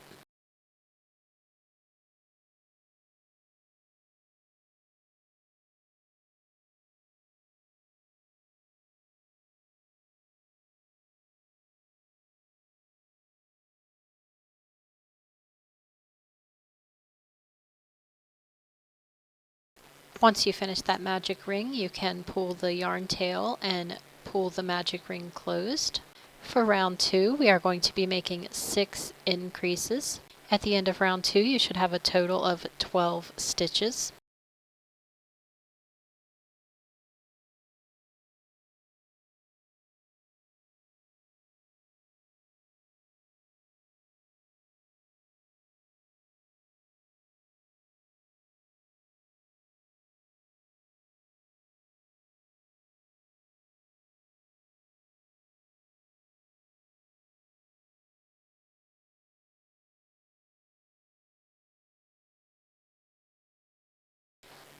Once you finish that magic ring, you can pull the yarn tail and pull the magic ring closed. For round 2, we are going to be making 6 increases. At the end of round 2, you should have a total of 12 stitches.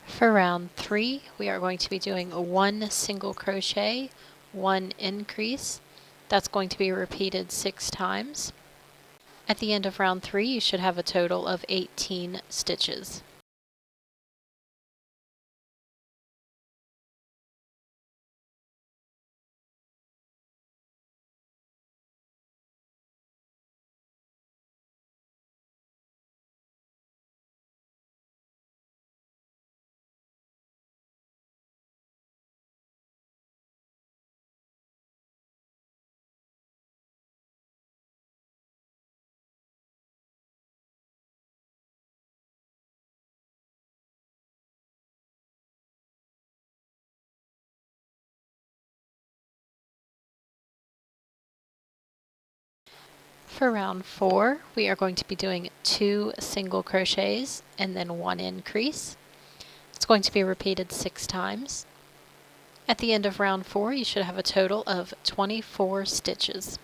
For round 3, we are going to be doing 1 single crochet, 1 increase. That's going to be repeated 6 times. At the end of round 3, you should have a total of 18 stitches. For round 4, we are going to be doing 2 single crochets and then 1 increase. It's going to be repeated 6 times. At the end of round 4, you should have a total of 24 stitches.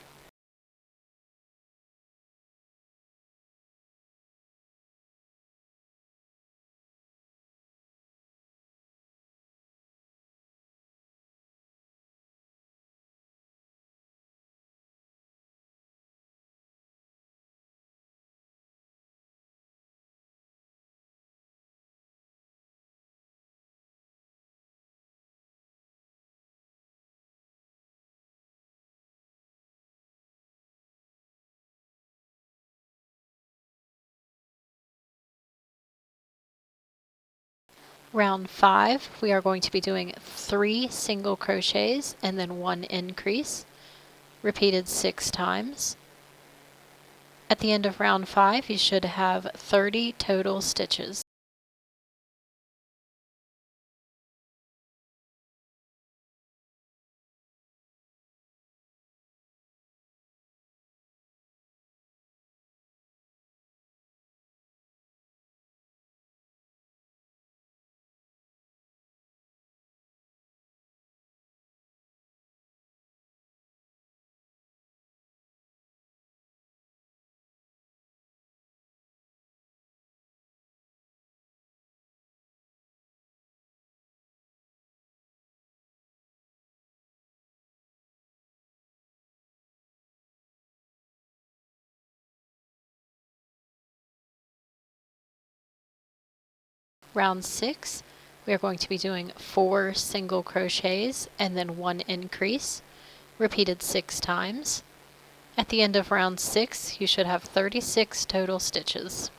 Round 5, we are going to be doing 3 single crochets and then 1 increase, repeated 6 times. At the end of round 5, you should have 30 total stitches. Round 6, we are going to be doing 4 single crochets and then 1 increase, repeated 6 times. At the end of round 6, you should have 36 total stitches.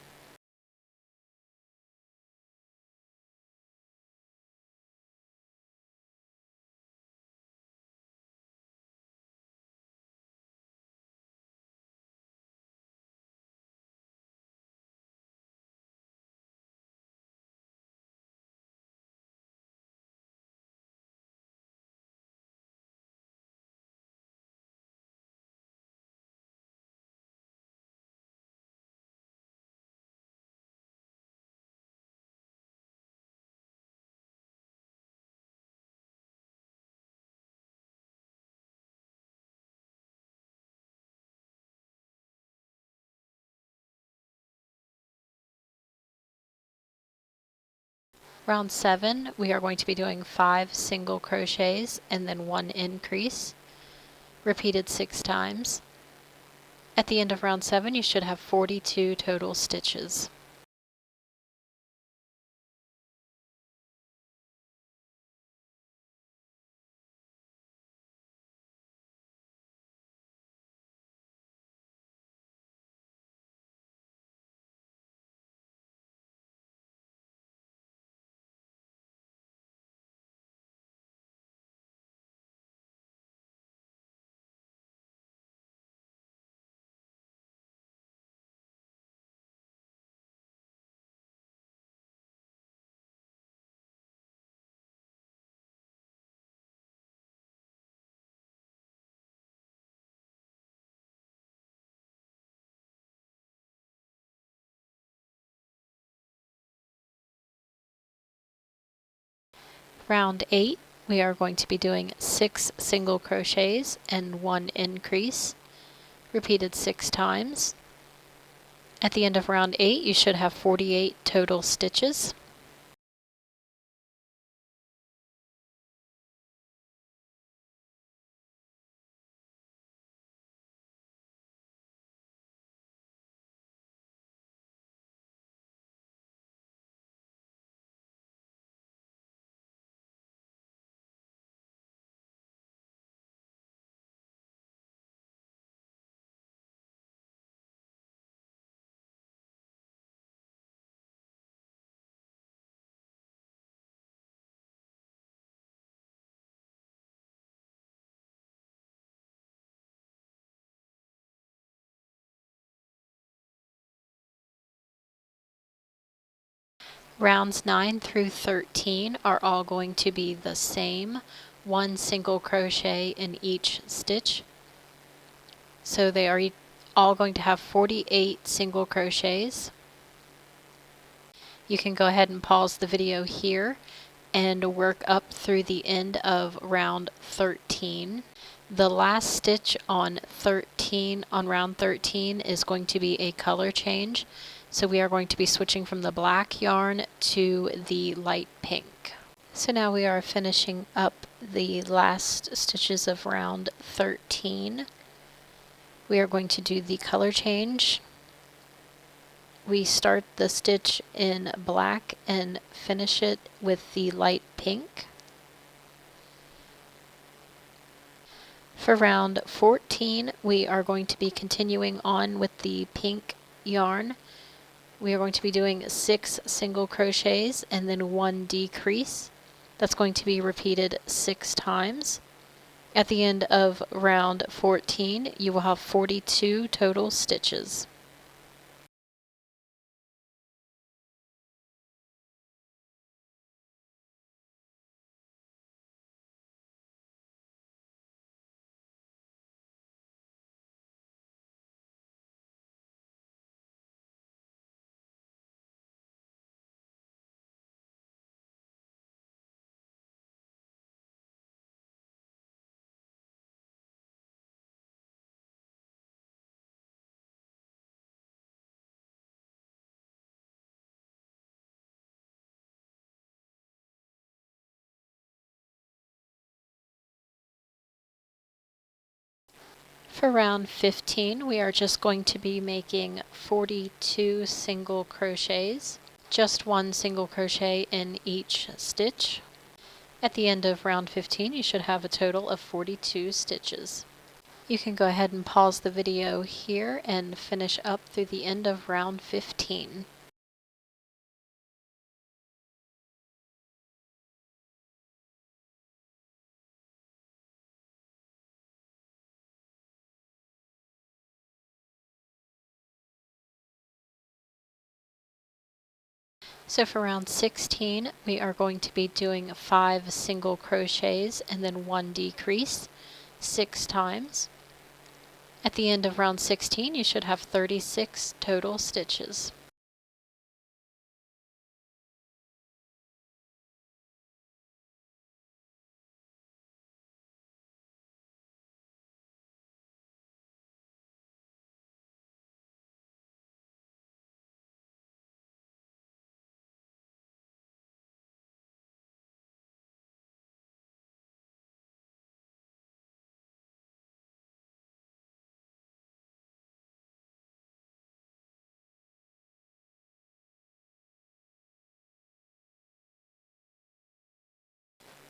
Round 7, we are going to be doing 5 single crochets and then 1 increase, repeated 6 times. At the end of round 7, you should have 42 total stitches. Round 8, we are going to be doing 6 single crochets and 1 increase, repeated 6 times. At the end of round 8, you should have 48 total stitches. Rounds 9 through 13 are all going to be the same, 1 single crochet in each stitch. So they are all going to have 48 single crochets. You can go ahead and pause the video here and work up through the end of round 13. The last stitch on round 13 is going to be a color change. So we are going to be switching from the black yarn to the light pink. So now we are finishing up the last stitches of round 13. We are going to do the color change. We start the stitch in black and finish it with the light pink. For round 14, we are going to be continuing on with the pink yarn. We are going to be doing 6 single crochets and then 1 decrease. That's going to be repeated 6 times. At the end of round 14, you will have 42 total stitches. For round 15, we are just going to be making 42 single crochets. just one single crochet in each stitch. At the end of round 15, you should have a total of 42 stitches. You can go ahead and pause the video here and finish up through the end of round 15. So for round 16, we are going to be doing 5 single crochets and then 1 decrease 6 times. At the end of round 16, you should have 36 total stitches.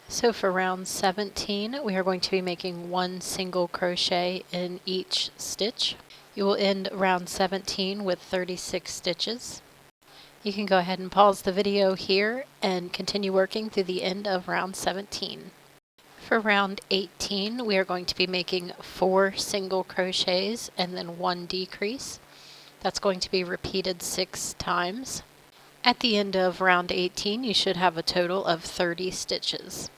So for round 17, we are going to be making 1 single crochet in each stitch. You will end round 17 with 36 stitches. You can go ahead and pause the video here and continue working through the end of round 17. For round 18, we are going to be making 4 single crochets and then 1 decrease. That's going to be repeated 6 times. At the end of round 18, you should have a total of 30 stitches.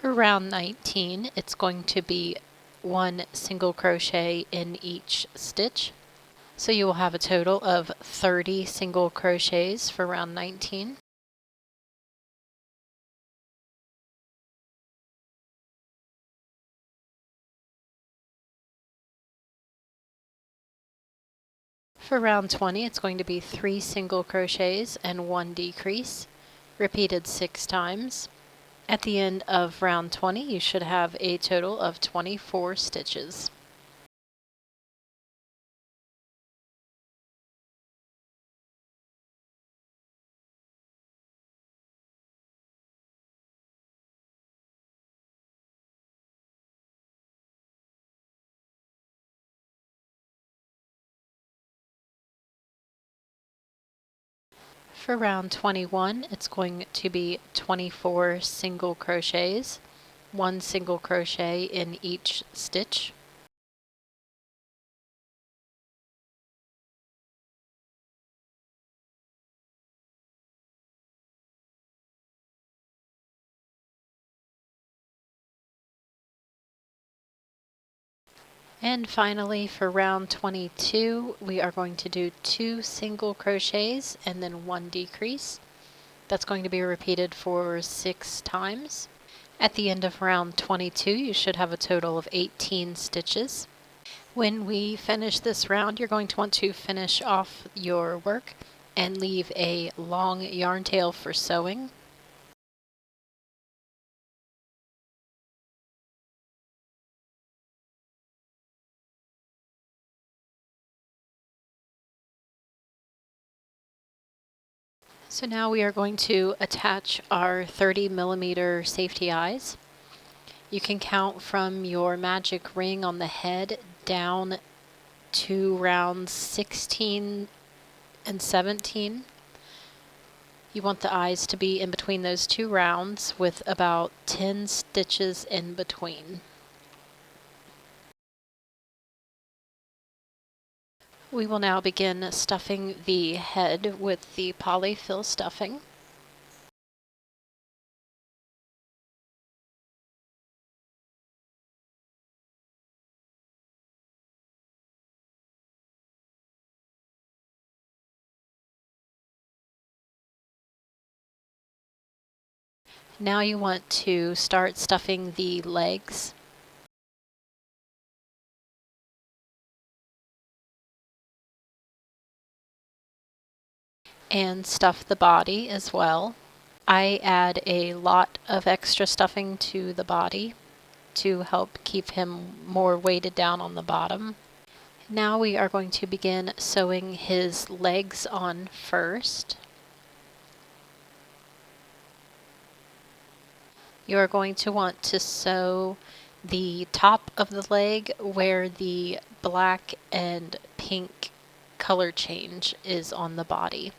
For round 19, it's going to be 1 single crochet in each stitch. So you will have a total of 30 single crochets for round 19. For round 20, it's going to be 3 single crochets and 1 decrease, repeated 6 times. At the end of round 20, you should have a total of 24 stitches. For round 21, it's going to be 24 single crochets, 1 single crochet in each stitch. And finally, for round 22, we are going to do 2 single crochets and then 1 decrease. That's going to be repeated for 6 times. At the end of round 22, you should have a total of 18 stitches. When we finish this round, you're going to want to finish off your work and leave a long yarn tail for sewing. So now we are going to attach our 30mm safety eyes. You can count from your magic ring on the head down to rounds 16 and 17. You want the eyes to be in between those 2 rounds with about 10 stitches in between. We will now begin stuffing the head with the polyfill stuffing. Now you want to start stuffing the legs. And stuff the body as well. I add a lot of extra stuffing to the body to help keep him more weighted down on the bottom. Now we are going to begin sewing his legs on first. You are going to want to sew the top of the leg where the black and pink color change is on the body.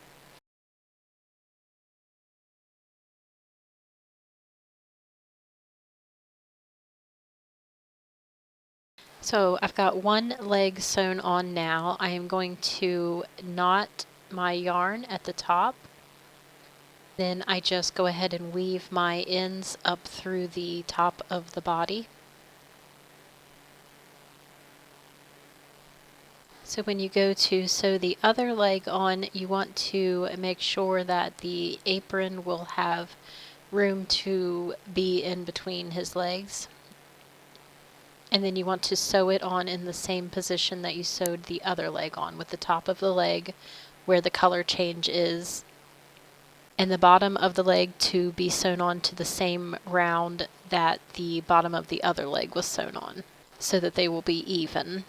So I've got one leg sewn on now. I am going to knot my yarn at the top. Then I just go ahead and weave my ends up through the top of the body. So when you go to sew the other leg on, you want to make sure that the apron will have room to be in between his legs. And then you want to sew it on in the same position that you sewed the other leg on, with the top of the leg where the color change is, and the bottom of the leg to be sewn on to the same round that the bottom of the other leg was sewn on, so that they will be even.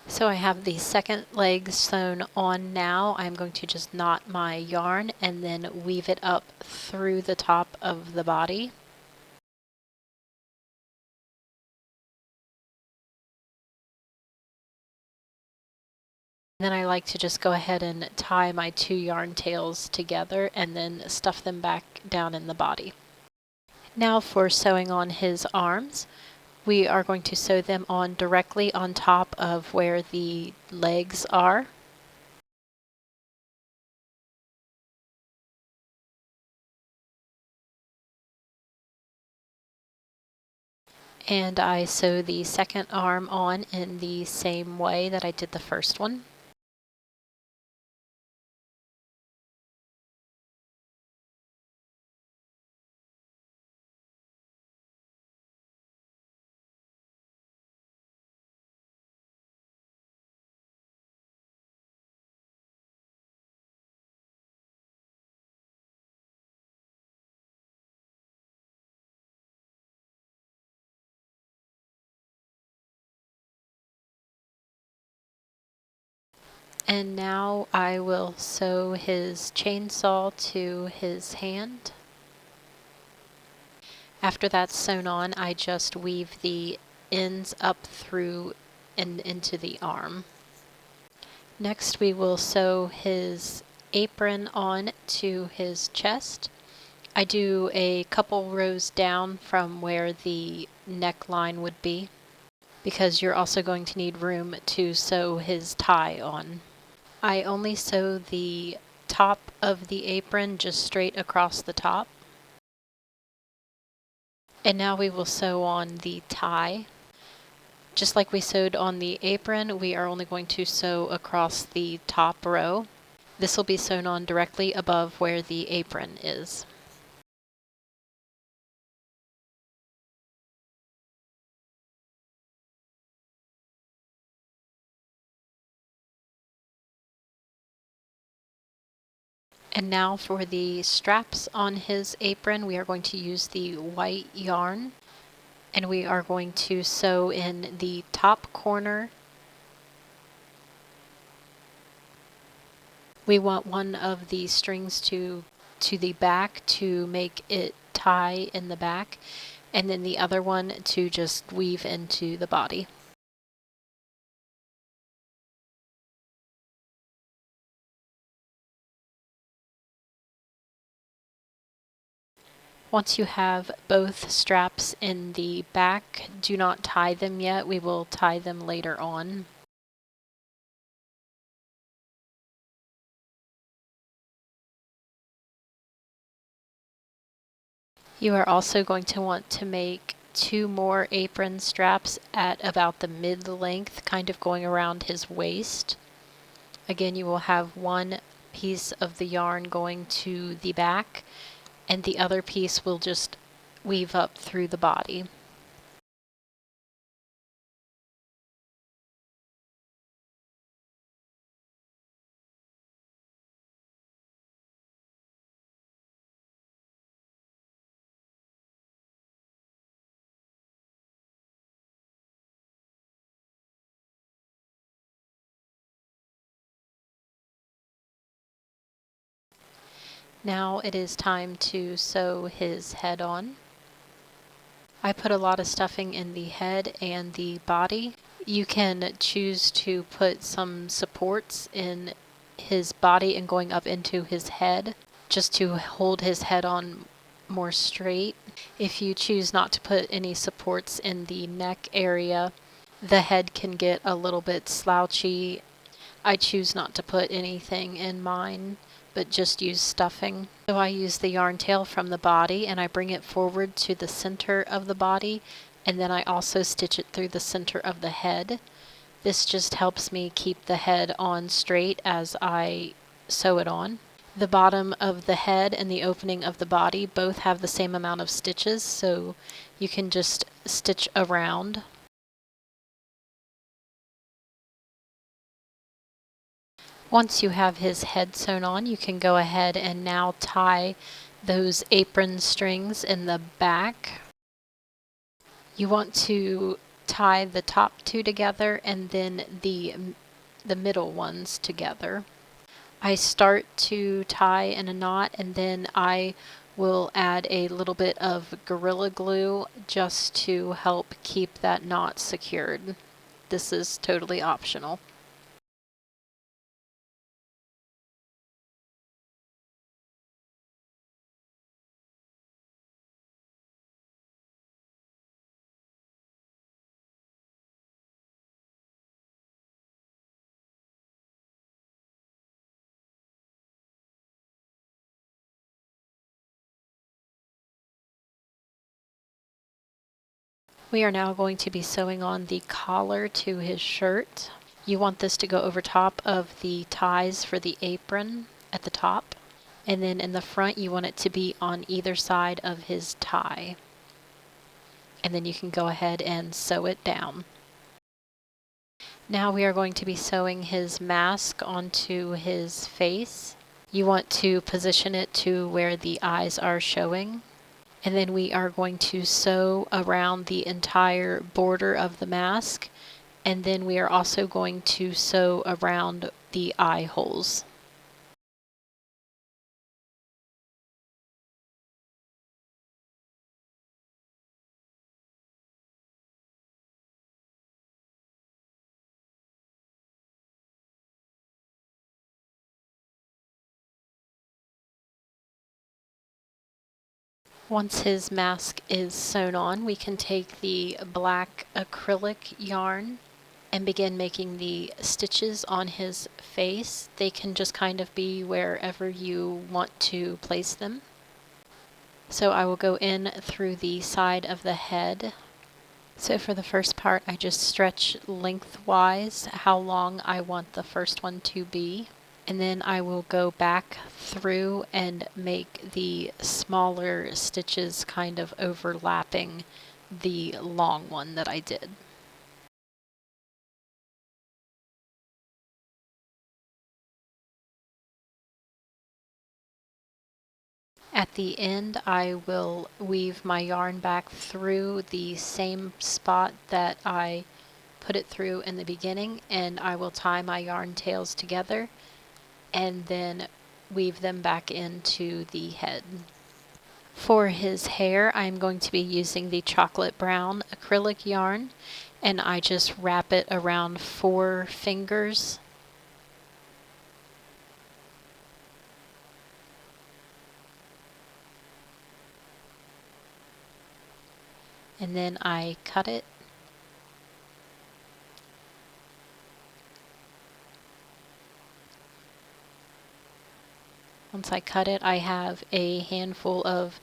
So I have the second leg sewn on now. I'm going to just knot my yarn and then weave it up through the top of the body. Then I like to just go ahead and tie my two yarn tails together and then stuff them back down in the body. Now for sewing on his arms, we are going to sew them on directly on top of where the legs are. And I sew the second arm on in the same way that I did the first one. And now I will sew his chainsaw to his hand. After that's sewn on, I just weave the ends up through and into the arm. Next we will sew his apron on to his chest. I do a couple rows down from where the neckline would be, because you're also going to need room to sew his tie on. I only sew the top of the apron just straight across the top. And now we will sew on the tie. Just like we sewed on the apron, we are only going to sew across the top row. This will be sewn on directly above where the apron is. And now for the straps on his apron, we are going to use the white yarn, and we are going to sew in the top corner. We want one of the strings to the back to make it tie in the back, and then the other one to just weave into the body. Once you have both straps in the back, do not tie them yet. We will tie them later on. You are also going to want to make 2 more apron straps at about the mid-length, kind of going around his waist. Again, you will have one piece of the yarn going to the back, and the other piece will just weave up through the body. Now it is time to sew his head on. I put a lot of stuffing in the head and the body. You can choose to put some supports in his body and going up into his head just to hold his head on more straight. If you choose not to put any supports in the neck area, the head can get a little bit slouchy. I choose not to put anything in mine, but just use stuffing. So I use the yarn tail from the body and I bring it forward to the center of the body, and then I also stitch it through the center of the head. This just helps me keep the head on straight as I sew it on. The bottom of the head and the opening of the body both have the same amount of stitches, so you can just stitch around. Once you have his head sewn on, you can go ahead and now tie those apron strings in the back. You want to tie the top two together and then the middle ones together. I start to tie in a knot and then I will add a little bit of Gorilla Glue just to help keep that knot secured. This is totally optional. We are now going to be sewing on the collar to his shirt. You want this to go over top of the ties for the apron at the top, and then in the front you want it to be on either side of his tie. And then you can go ahead and sew it down. Now we are going to be sewing his mask onto his face. You want to position it to where the eyes are showing. And then we are going to sew around the entire border of the mask, and then we are also going to sew around the eye holes. Once his mask is sewn on, we can take the black acrylic yarn and begin making the stitches on his face. They can just kind of be wherever you want to place them. So I will go in through the side of the head. So for the first part, I just stretch lengthwise how long I want the first one to be. And then I will go back through and make the smaller stitches kind of overlapping the long one that I did. At the end, I will weave my yarn back through the same spot that I put it through in the beginning, and I will tie my yarn tails together and then weave them back into the head. For his hair, I'm going to be using the chocolate brown acrylic yarn, and I just wrap it around 4 fingers. And then I cut it. Once I cut it, I have a handful of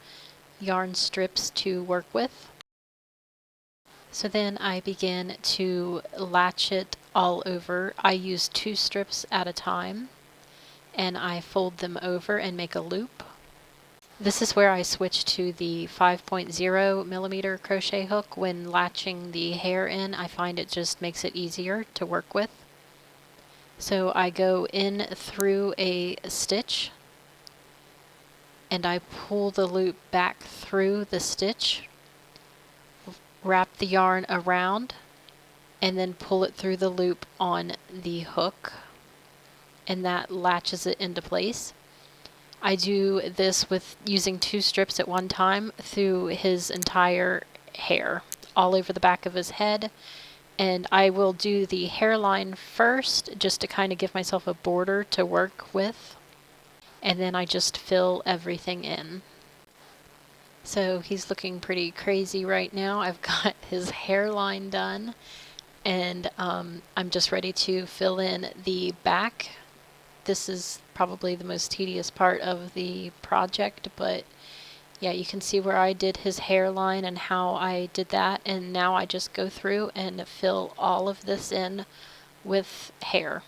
yarn strips to work with. So then I begin to latch it all over. I use 2 strips at a time, and I fold them over and make a loop. This is where I switch to the 5.0 millimeter crochet hook. When latching the hair in, I find it just makes it easier to work with. So I go in through a stitch and I pull the loop back through the stitch, wrap the yarn around, and then pull it through the loop on the hook, and that latches it into place. I do this with using 2 strips at one time through his entire hair, all over the back of his head. And I will do the hairline first, just to kind of give myself a border to work with. And then I just fill everything in. So he's looking pretty crazy right now. I've got his hairline done, and I'm just ready to fill in the back. This is probably the most tedious part of the project, but yeah, you can see where I did his hairline and how I did that, and now I just go through and fill all of this in with hair.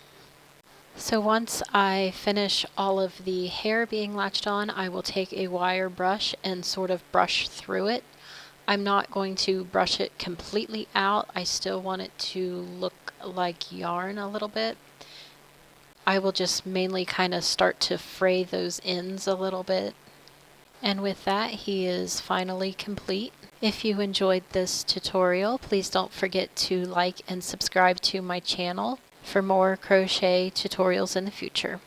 So once I finish all of the hair being latched on, I will take a wire brush and sort of brush through it. I'm not going to brush it completely out. I still want it to look like yarn a little bit. I will just mainly kind of start to fray those ends a little bit. And with that, he is finally complete. If you enjoyed this tutorial, please don't forget to like and subscribe to my channel for more crochet tutorials in the future.